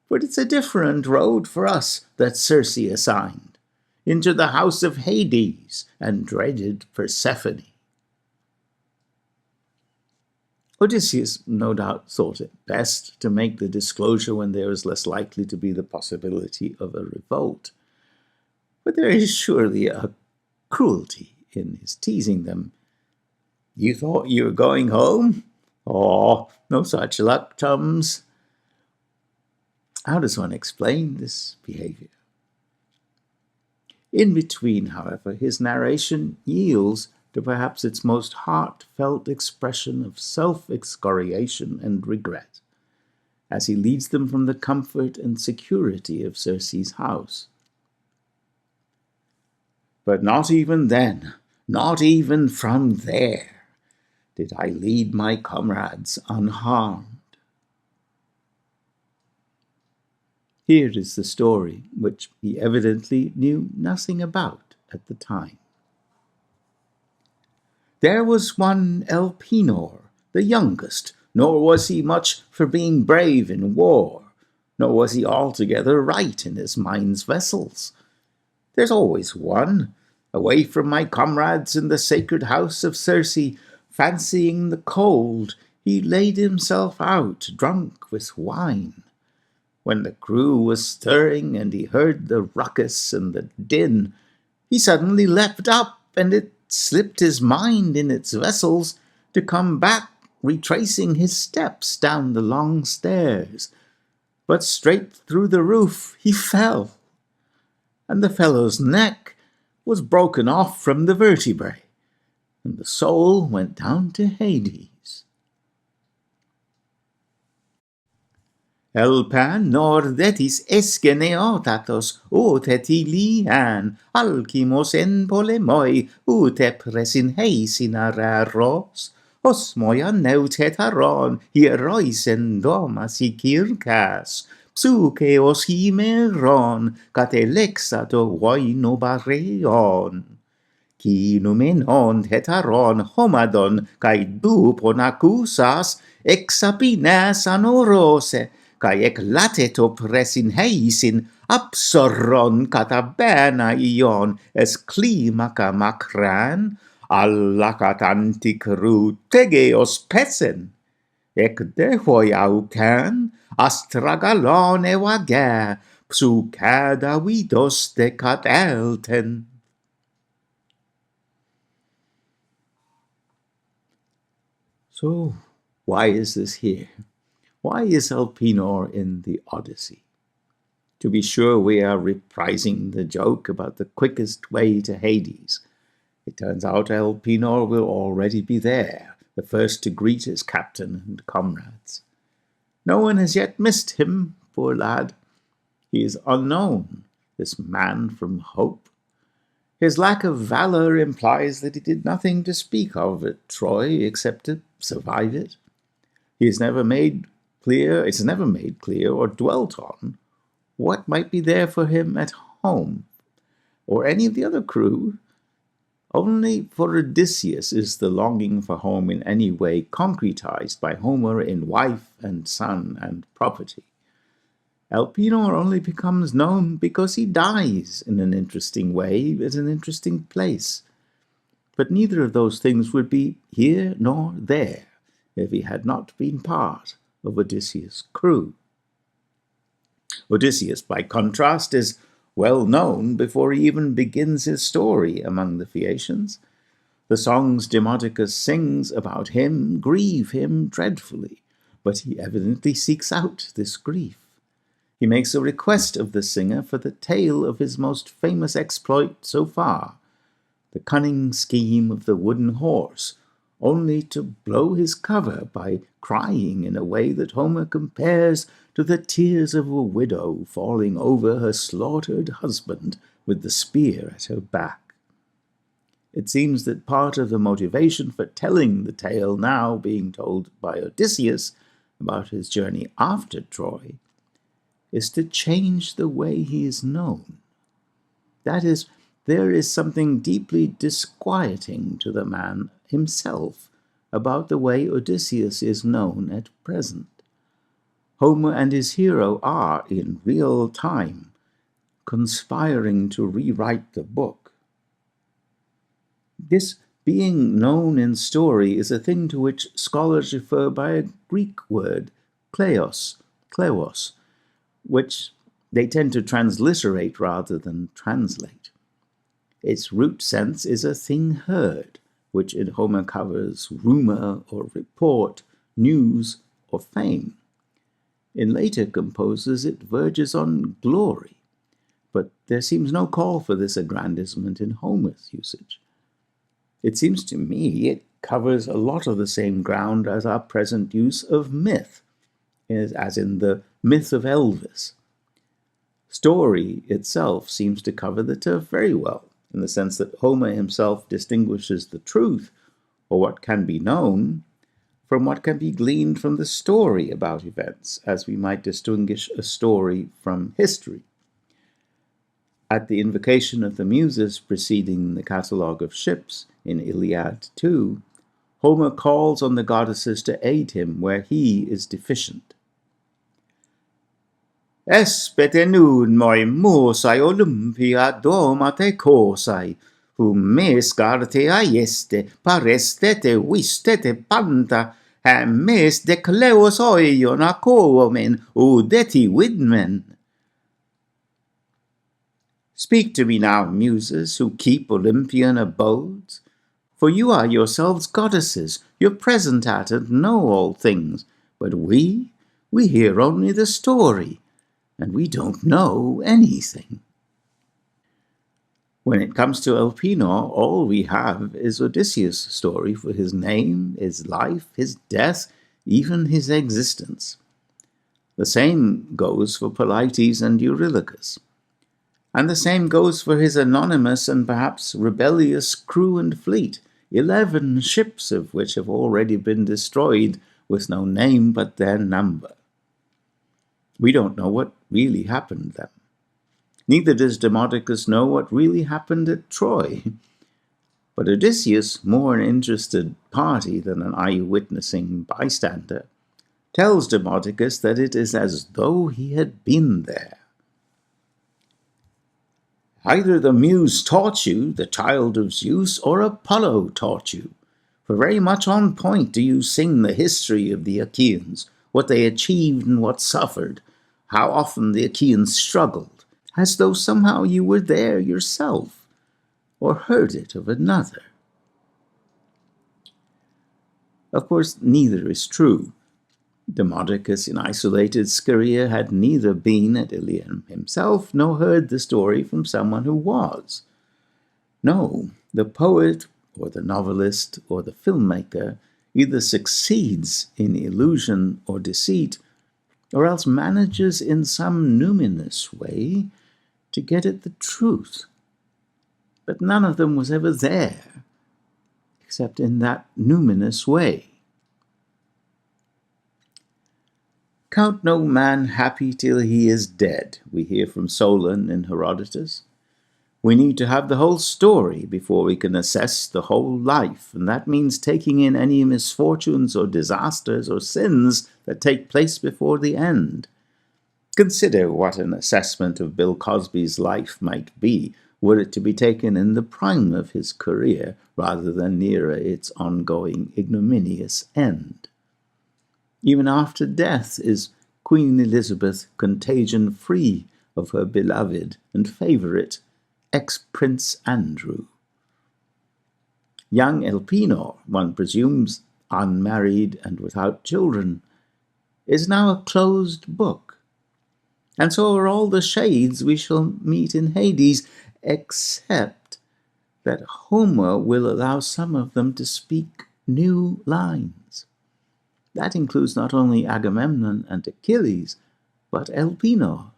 But it's a different road for us that Circe assigned, into the house of Hades and dreaded Persephone." Odysseus no doubt thought it best to make the disclosure when there is less likely to be the possibility of a revolt. But there is surely a cruelty in his teasing them. "You thought you were going home? Oh, no such luck, chums." How does one explain this behavior? In between, however, his narration yields to perhaps its most heartfelt expression of self-excoriation and regret, as he leads them from the comfort and security of Circe's house. "But not even then, not even from there, did I lead my comrades unharmed." Here is the story, which he evidently knew nothing about at the time. "There was one Elpenor, the youngest, nor was he much for being brave in war, nor was he altogether right in his mind's vessels. There's always one, away from my comrades in the sacred house of Circe, fancying the cold, he laid himself out, drunk with wine. When the crew was stirring and he heard the ruckus and the din, he suddenly leapt up, and it slipped his mind in its vessels to come back, retracing his steps down the long stairs. But straight through the roof he fell, and the fellow's neck was broken off from the vertebrae, and the soul went down to Hades. Elpan nordetis esgeneotatos ut etilian alkimos en polemoi ut epresin heisin araros osmoia neutetaron hieroisen domas ikirkas psukeos himeron katelexato voinobareon kinumenon hetaron homadon kai dupon acusas exapinas anorose cae eclatet opressin heisin, absorron catabena ion, es climaca macran, allacat anticru tegeos pesen, ec dehoi aucan, astragalone wagere, psu cada vidos decat elten. So, why is this here? Why is Elpenor in the Odyssey? To be sure, we are reprising the joke about the quickest way to Hades. It turns out Elpenor will already be there, the first to greet his captain and comrades. No one has yet missed him, poor lad. He is unknown, this man from Hope. His lack of valor implies that he did nothing to speak of at Troy except to survive it. It's never made clear or dwelt on what might be there for him at home, or any of the other crew. Only for Odysseus is the longing for home in any way concretized by Homer in wife and son and property. Elpenor only becomes known because he dies in an interesting way at an interesting place. But neither of those things would be here nor there if he had not been part of Odysseus' crew. Odysseus, by contrast, is well known before he even begins his story among the Phaeacians. The songs Demodocus sings about him grieve him dreadfully, but he evidently seeks out this grief. He makes a request of the singer for the tale of his most famous exploit so far, the cunning scheme of the wooden horse, only to blow his cover by crying in a way that Homer compares to the tears of a widow falling over her slaughtered husband with the spear at her back. It seems that part of the motivation for telling the tale now being told by Odysseus about his journey after Troy is to change the way he is known. That is, there is something deeply disquieting to the man himself about the way Odysseus is known at present. Homer and his hero are, in real time, conspiring to rewrite the book. This being known in story is a thing to which scholars refer by a Greek word, kleos, which they tend to transliterate rather than translate. Its root sense is a thing heard, which in Homer covers rumor or report, news or fame. In later composers it verges on glory, but there seems no call for this aggrandizement in Homer's usage. It seems to me it covers a lot of the same ground as our present use of myth, as in the myth of Elvis. Story itself seems to cover the turf very well, in the sense that Homer himself distinguishes the truth, or what can be known, from what can be gleaned from the story about events, as we might distinguish a story from history. At the invocation of the Muses preceding the catalogue of ships in Iliad 2, Homer calls on the goddesses to aid him where he is deficient. Espete nun moi musai Olympia domate cosai, mes carte aieste, parestete vistete panta, mes decleos oion acomen, udeti widmen. Speak to me now, muses, who keep Olympian abodes, for you are yourselves goddesses, you're present at and know all things, but we hear only the story, and we don't know anything. When it comes to Elpenor, all we have is Odysseus' story for his name, his life, his death, even his existence. The same goes for Polites and Eurylochus. And the same goes for his anonymous and perhaps rebellious crew and fleet, 11 ships of which have already been destroyed with no name but their number. We don't know what really happened then. Neither does Demodocus know what really happened at Troy. But Odysseus, more an interested party than an eye-witnessing bystander, tells Demodocus that it is as though he had been there. Either the muse taught you, the child of Zeus, or Apollo taught you. For very much on point do you sing the history of the Achaeans, what they achieved and what suffered, how often the Achaeans struggled, as though somehow you were there yourself, or heard it of another. Of course, neither is true. Demodocus in isolated Scheria had neither been at Ilium himself, nor heard the story from someone who was. No, the poet, or the novelist, or the filmmaker either succeeds in illusion or deceit, or else manages in some numinous way to get at the truth. But none of them was ever there, except in that numinous way. Count no man happy till he is dead, we hear from Solon in Herodotus. We need to have the whole story before we can assess the whole life, and that means taking in any misfortunes or disasters or sins that take place before the end. Consider what an assessment of Bill Cosby's life might be, were it to be taken in the prime of his career rather than nearer its ongoing ignominious end. Even after death is Queen Elizabeth contagion-free of her beloved and favourite, ex-Prince Andrew. Young Elpenor, one presumes unmarried and without children, is now a closed book. And so are all the shades we shall meet in Hades, except that Homer will allow some of them to speak new lines. That includes not only Agamemnon and Achilles, but Elpenor.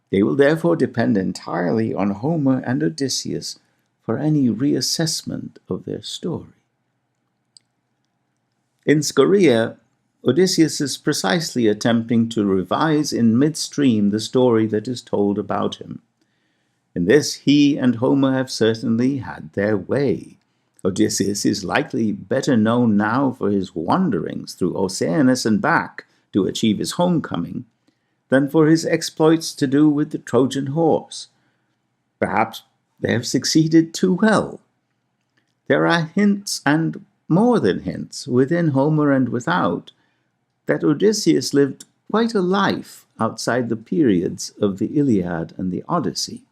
They will therefore depend entirely on Homer and Odysseus for any reassessment of their story. In Scheria, Odysseus is precisely attempting to revise in midstream the story that is told about him. In this, he and Homer have certainly had their way. Odysseus is likely better known now for his wanderings through Oceanus and back to achieve his homecoming than for his exploits to do with the Trojan horse. Perhaps they have succeeded too well. There are hints, and more than hints, within Homer and without, that Odysseus lived quite a life outside the periods of the Iliad and the Odyssey.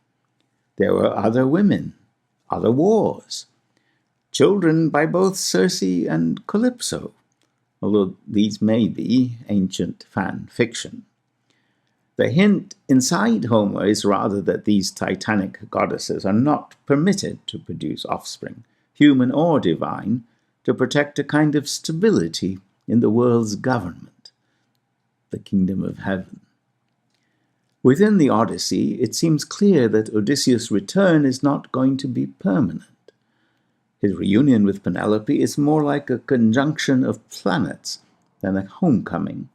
There were other women, other wars, children by both Circe and Calypso, although these may be ancient fan fiction. The hint inside Homer is rather that these titanic goddesses are not permitted to produce offspring, human or divine, to protect a kind of stability in the world's government, the kingdom of heaven. Within the Odyssey, it seems clear that Odysseus' return is not going to be permanent. His reunion with Penelope is more like a conjunction of planets than a homecoming.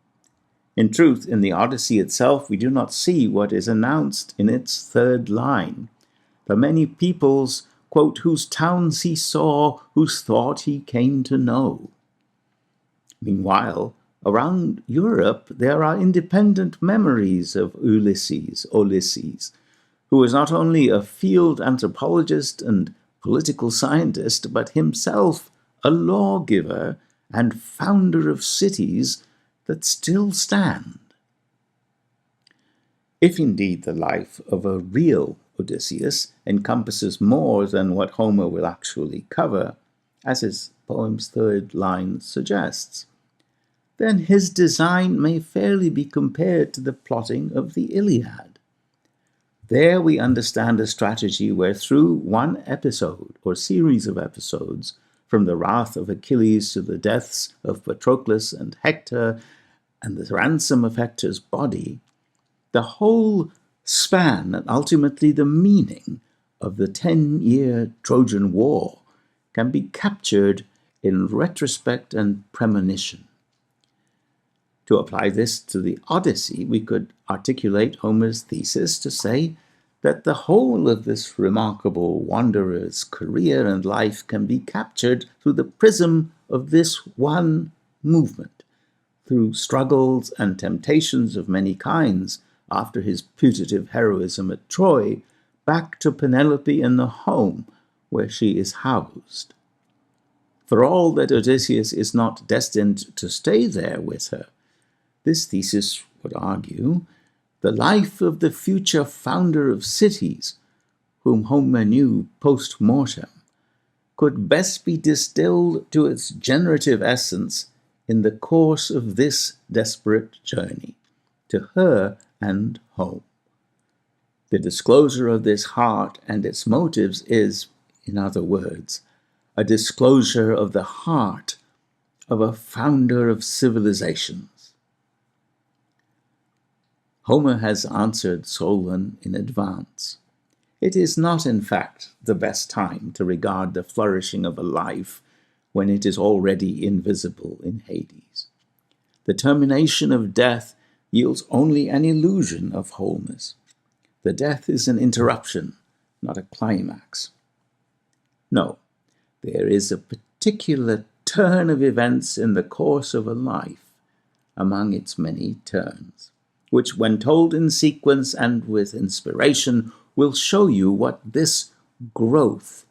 In truth, in the Odyssey itself, we do not see what is announced in its third line. The many peoples, quote, whose towns he saw, whose thought he came to know. Meanwhile, around Europe, there are independent memories of Ulysses, who was not only a field anthropologist and political scientist, but himself a lawgiver and founder of cities that still stand. If indeed the life of a real Odysseus encompasses more than what Homer will actually cover, as his poem's third line suggests, then his design may fairly be compared to the plotting of the Iliad. There we understand a strategy where through one episode or series of episodes, from the wrath of Achilles to the deaths of Patroclus and Hector and the ransom of Hector's body, the whole span and ultimately the meaning of the 10-year Trojan War can be captured in retrospect and premonition. To apply this to the Odyssey, we could articulate Homer's thesis to say that the whole of this remarkable wanderer's career and life can be captured through the prism of this one movement, through struggles and temptations of many kinds after his putative heroism at Troy, back to Penelope in the home where she is housed. For all that Odysseus is not destined to stay there with her, this thesis would argue the life of the future founder of cities, whom Homer knew post-mortem, could best be distilled to its generative essence in the course of this desperate journey, to her and home. The disclosure of this heart and its motives is, in other words, a disclosure of the heart of a founder of civilizations. Homer has answered Solon in advance. It is not, in fact, the best time to regard the flourishing of a life when it is already invisible in Hades. The termination of death yields only an illusion of wholeness. The death is an interruption, not a climax. No, there is a particular turn of events in the course of a life, among its many turns, which, when told in sequence and with inspiration, will show you what this growth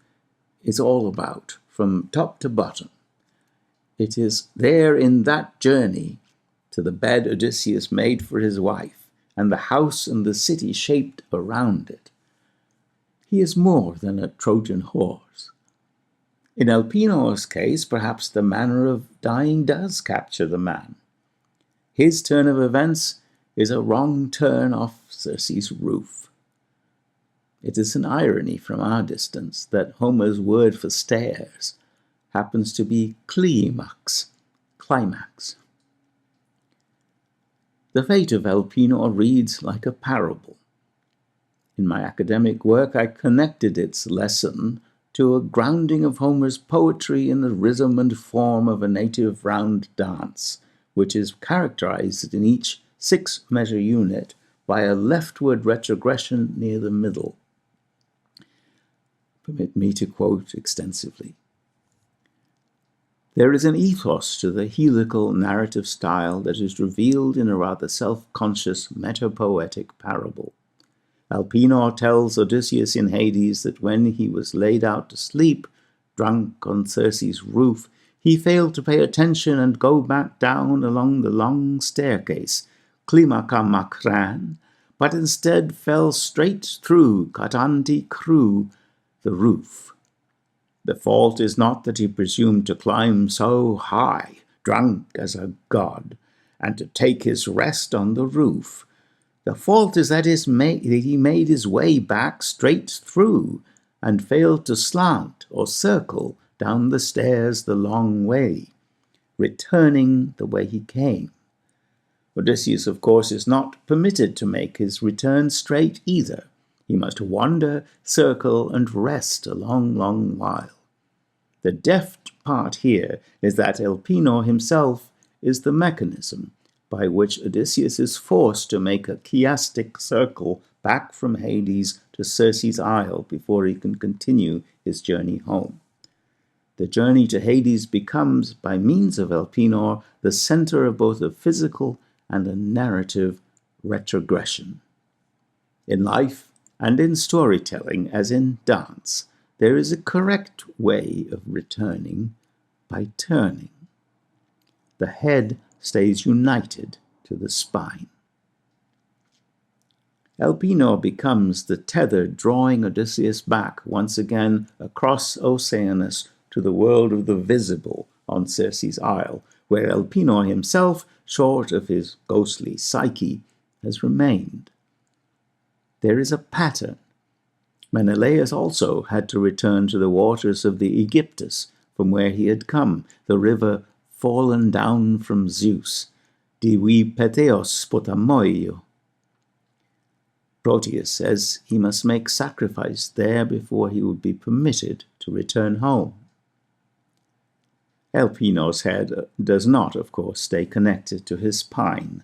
is all about, from top to bottom. It is there in that journey to the bed Odysseus made for his wife, and the house and the city shaped around it. He is more than a Trojan horse. In Elpenor's case, perhaps the manner of dying does capture the man. His turn of events is a wrong turn off Circe's roof. It is an irony from our distance that Homer's word for stairs happens to be climax. The fate of Elpenor reads like a parable. In my academic work, I connected its lesson to a grounding of Homer's poetry in the rhythm and form of a native round dance, which is characterized in each 6-measure unit by a leftward retrogression near the middle. Permit me to quote extensively. There is an ethos to the helical narrative style that is revealed in a rather self-conscious metapoetic parable. Elpenor tells Odysseus in Hades that when he was laid out to sleep, drunk on Circe's roof, he failed to pay attention and go back down along the long staircase, klimakammakran, but instead fell straight through katanti kru, the roof. The fault is not that he presumed to climb so high, drunk as a god, and to take his rest on the roof. The fault is that he made his way back straight through and failed to slant or circle down the stairs the long way, returning the way he came. Odysseus, of course, is not permitted to make his return straight either. He must wander, circle, and rest a long, long while. The deft part here is that Elpenor himself is the mechanism by which Odysseus is forced to make a chiastic circle back from Hades to Circe's isle before he can continue his journey home. The journey to Hades becomes, by means of Elpenor, the center of both a physical and a narrative retrogression. In life and in storytelling, as in dance, there is a correct way of returning by turning. The head stays united to the spine. Elpenor becomes the tether drawing Odysseus back once again across Oceanus to the world of the visible on Circe's isle, where Elpenor himself, short of his ghostly Psyche, has remained. There is a pattern. Menelaus also had to return to the waters of the Aegyptus, from where he had come, the river fallen down from Zeus, divi peteos potamoio. Proteus says he must make sacrifice there before he would be permitted to return home. Elpenor's head does not, of course, stay connected to his spine.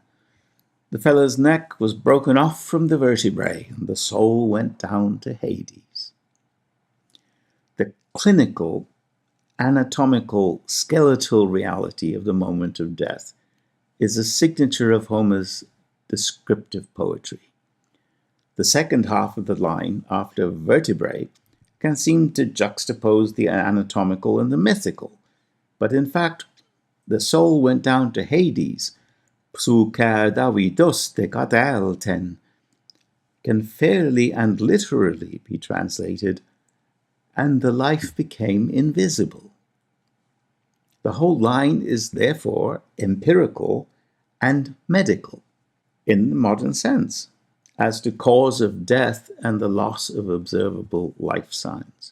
The fellow's neck was broken off from the vertebrae, and the soul went down to Hades. The clinical, anatomical, skeletal reality of the moment of death is a signature of Homer's descriptive poetry. The second half of the line, after vertebrae, can seem to juxtapose the anatomical and the mythical, but in fact, the soul went down to Hades, psuker Davidos de Gadelten, can fairly and literally be translated, and the life became invisible. The whole line is therefore empirical and medical in the modern sense, as to cause of death and the loss of observable life signs.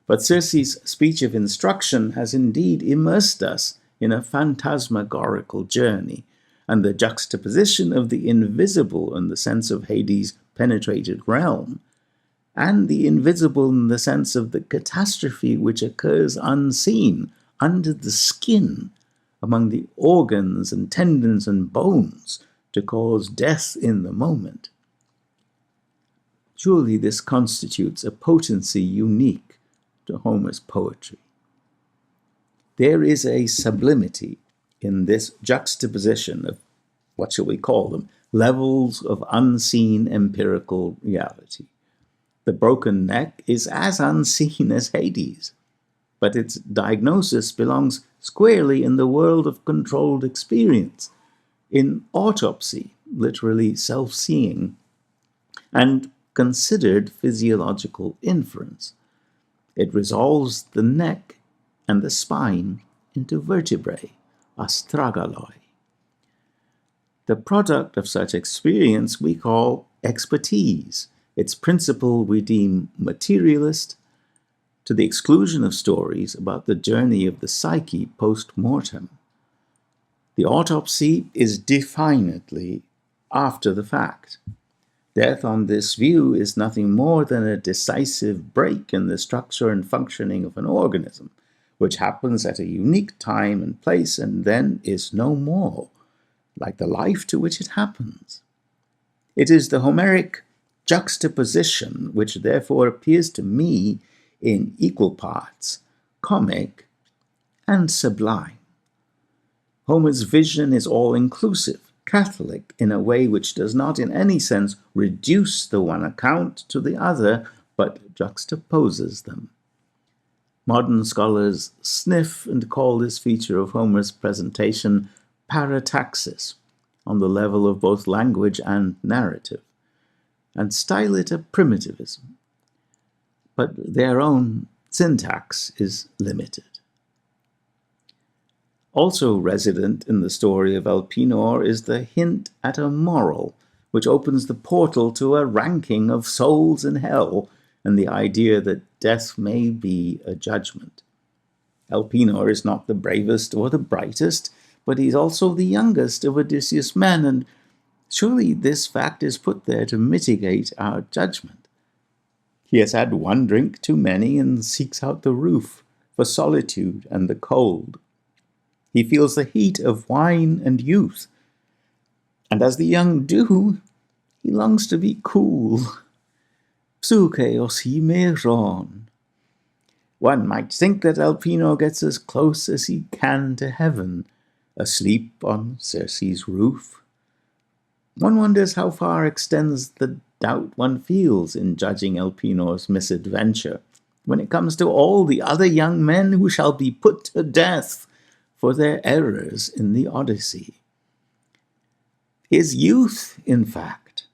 But Circe's speech of instruction has indeed immersed us in a phantasmagorical journey, and the juxtaposition of the invisible in the sense of Hades' penetrated realm, and the invisible in the sense of the catastrophe which occurs unseen under the skin, among the organs and tendons and bones, to cause death in the moment. Surely this constitutes a potency unique to Homer's poetry. There is a sublimity in this juxtaposition of, what shall we call them, levels of unseen empirical reality. The broken neck is as unseen as Hades, but its diagnosis belongs squarely in the world of controlled experience, in autopsy, literally self-seeing, and considered physiological inference. It resolves the neck and the spine into vertebrae, astragaloi. The product of such experience we call expertise. Its principle we deem materialist, to the exclusion of stories about the journey of the psyche post-mortem. The autopsy is definitely after the fact. Death on this view is nothing more than a decisive break in the structure and functioning of an organism, which happens at a unique time and place and then is no more, like the life to which it happens. It is the Homeric juxtaposition which therefore appears to me in equal parts comic and sublime. Homer's vision is all-inclusive, Catholic, in a way which does not in any sense reduce the one account to the other, but juxtaposes them. Modern scholars sniff and call this feature of Homer's presentation parataxis, on the level of both language and narrative, and style it a primitivism. But their own syntax is limited. Also resident in the story of Elpenor is the hint at a moral, which opens the portal to a ranking of souls in hell and the idea that death may be a judgment. Elpenor is not the bravest or the brightest, but he's also the youngest of Odysseus' men, and surely this fact is put there to mitigate our judgment. He has had one drink too many and seeks out the roof for solitude and the cold. He feels the heat of wine and youth, and as the young do, he longs to be cool. Psukeos himeron. One might think that Elpenor gets as close as he can to heaven, asleep on Circe's roof. One wonders how far extends the doubt one feels in judging Elpenor's misadventure when it comes to all the other young men who shall be put to death for their errors in the Odyssey. Is youth, in fact,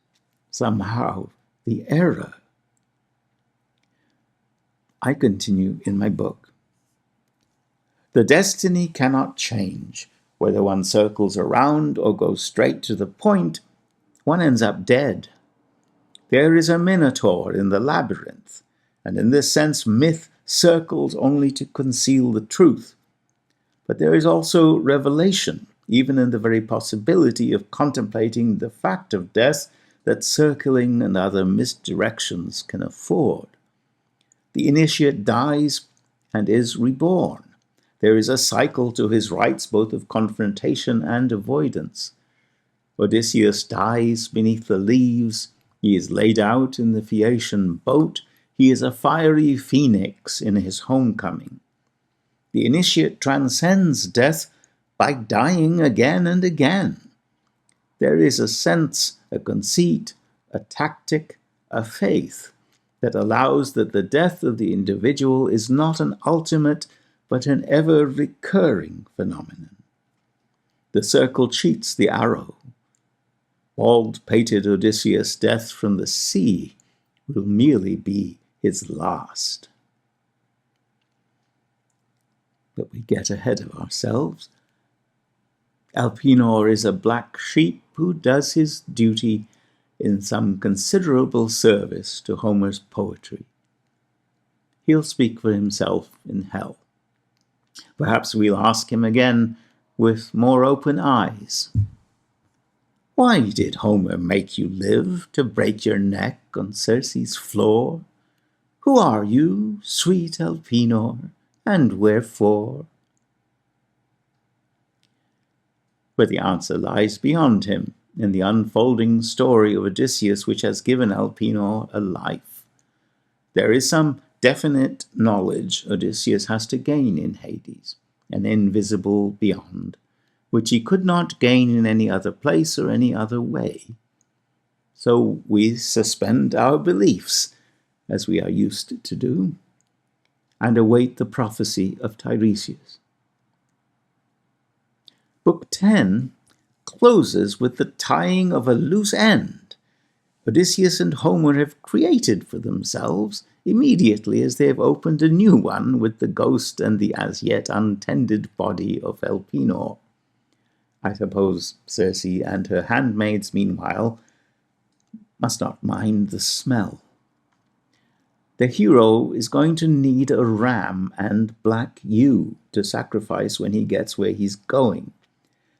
somehow the error? I continue in my book. The destiny cannot change. Whether one circles around or goes straight to the point, one ends up dead. There is a minotaur in the labyrinth, and in this sense myth circles only to conceal the truth. But there is also revelation, even in the very possibility of contemplating the fact of death that circling and other misdirections can afford. The initiate dies and is reborn. There is a cycle to his rites, both of confrontation and avoidance. Odysseus dies beneath the leaves. He is laid out in the Phaeacian boat. He is a fiery phoenix in his homecoming. The initiate transcends death by dying again and again. There is a sense, a conceit, a tactic, a faith that allows that the death of the individual is not an ultimate but an ever-recurring phenomenon. The circle cheats the arrow. Bald-pated Odysseus' death from the sea will merely be his last. But we get ahead of ourselves. Elpenor is a black sheep who does his duty in some considerable service to Homer's poetry. He'll speak for himself in hell. Perhaps we'll ask him again with more open eyes. Why did Homer make you live to break your neck on Circe's floor? Who are you, sweet Elpenor, and wherefore? But the answer lies beyond him, in the unfolding story of Odysseus, which has given Elpenor a life. There is some definite knowledge Odysseus has to gain in Hades, an invisible beyond, which he could not gain in any other place or any other way. So we suspend our beliefs, as we are used to do, and await the prophecy of Tiresias. Book 10 closes with the tying of a loose end. Odysseus and Homer have created for themselves immediately as they have opened a new one with the ghost and the as yet untended body of Elpenor. I suppose Circe and her handmaids, meanwhile, must not mind the smell. The hero is going to need a ram and black ewe to sacrifice when he gets where he's going.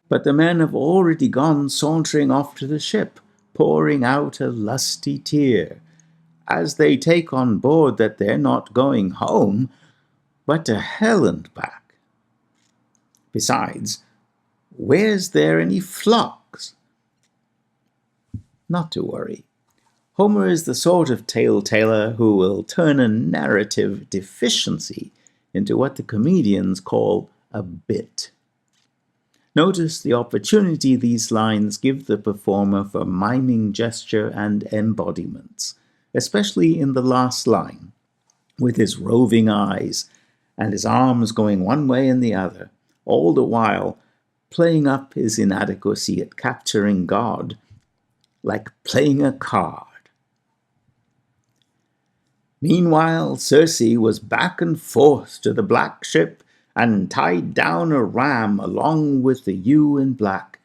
But the men have already gone sauntering off to the ship, pouring out a lusty tear, as they take on board that they're not going home, but to hell and back. Besides, where's there any flocks? Not to worry. Homer is the sort of tale-teller who will turn a narrative deficiency into what the comedians call a bit. Notice the opportunity these lines give the performer for miming gesture and embodiments, especially in the last line, with his roving eyes and his arms going one way and the other, all the while playing up his inadequacy at capturing God, like playing a card. Meanwhile, Circe was back and forth to the black ship and tied down a ram along with the ewe in black,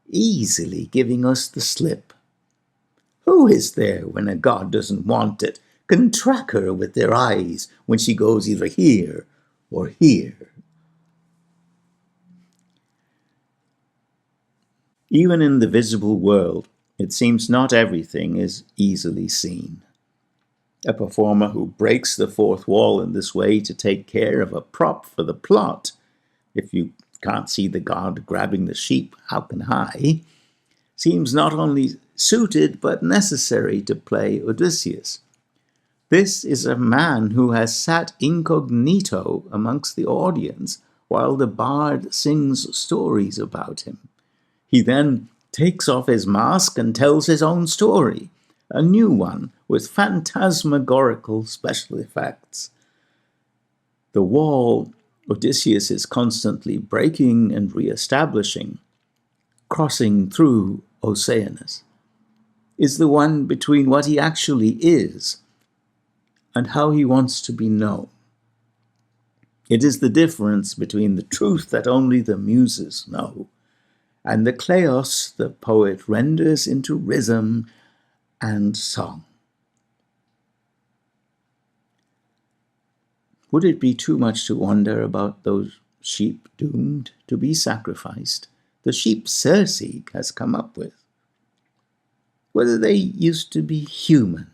easily giving us the slip. Who is there, when a god doesn't want it, can track her with their eyes when she goes either here or here? Even in the visible world, it seems not everything is easily seen. A performer who breaks the fourth wall in this way to take care of a prop for the plot, if you can't see the god grabbing the sheep, how can I, seems not only suited but necessary to play Odysseus. This is a man who has sat incognito amongst the audience while the bard sings stories about him. He then takes off his mask and tells his own story, a new one with phantasmagorical special effects. The wall Odysseus is constantly breaking and re-establishing, crossing through Oceanus, is the one between what he actually is and how he wants to be known. It is the difference between the truth that only the muses know and the kleos the poet renders into rhythm and song. Would it be too much to wonder about those sheep doomed to be sacrificed, the sheep Circe has come up with? Whether they used to be human,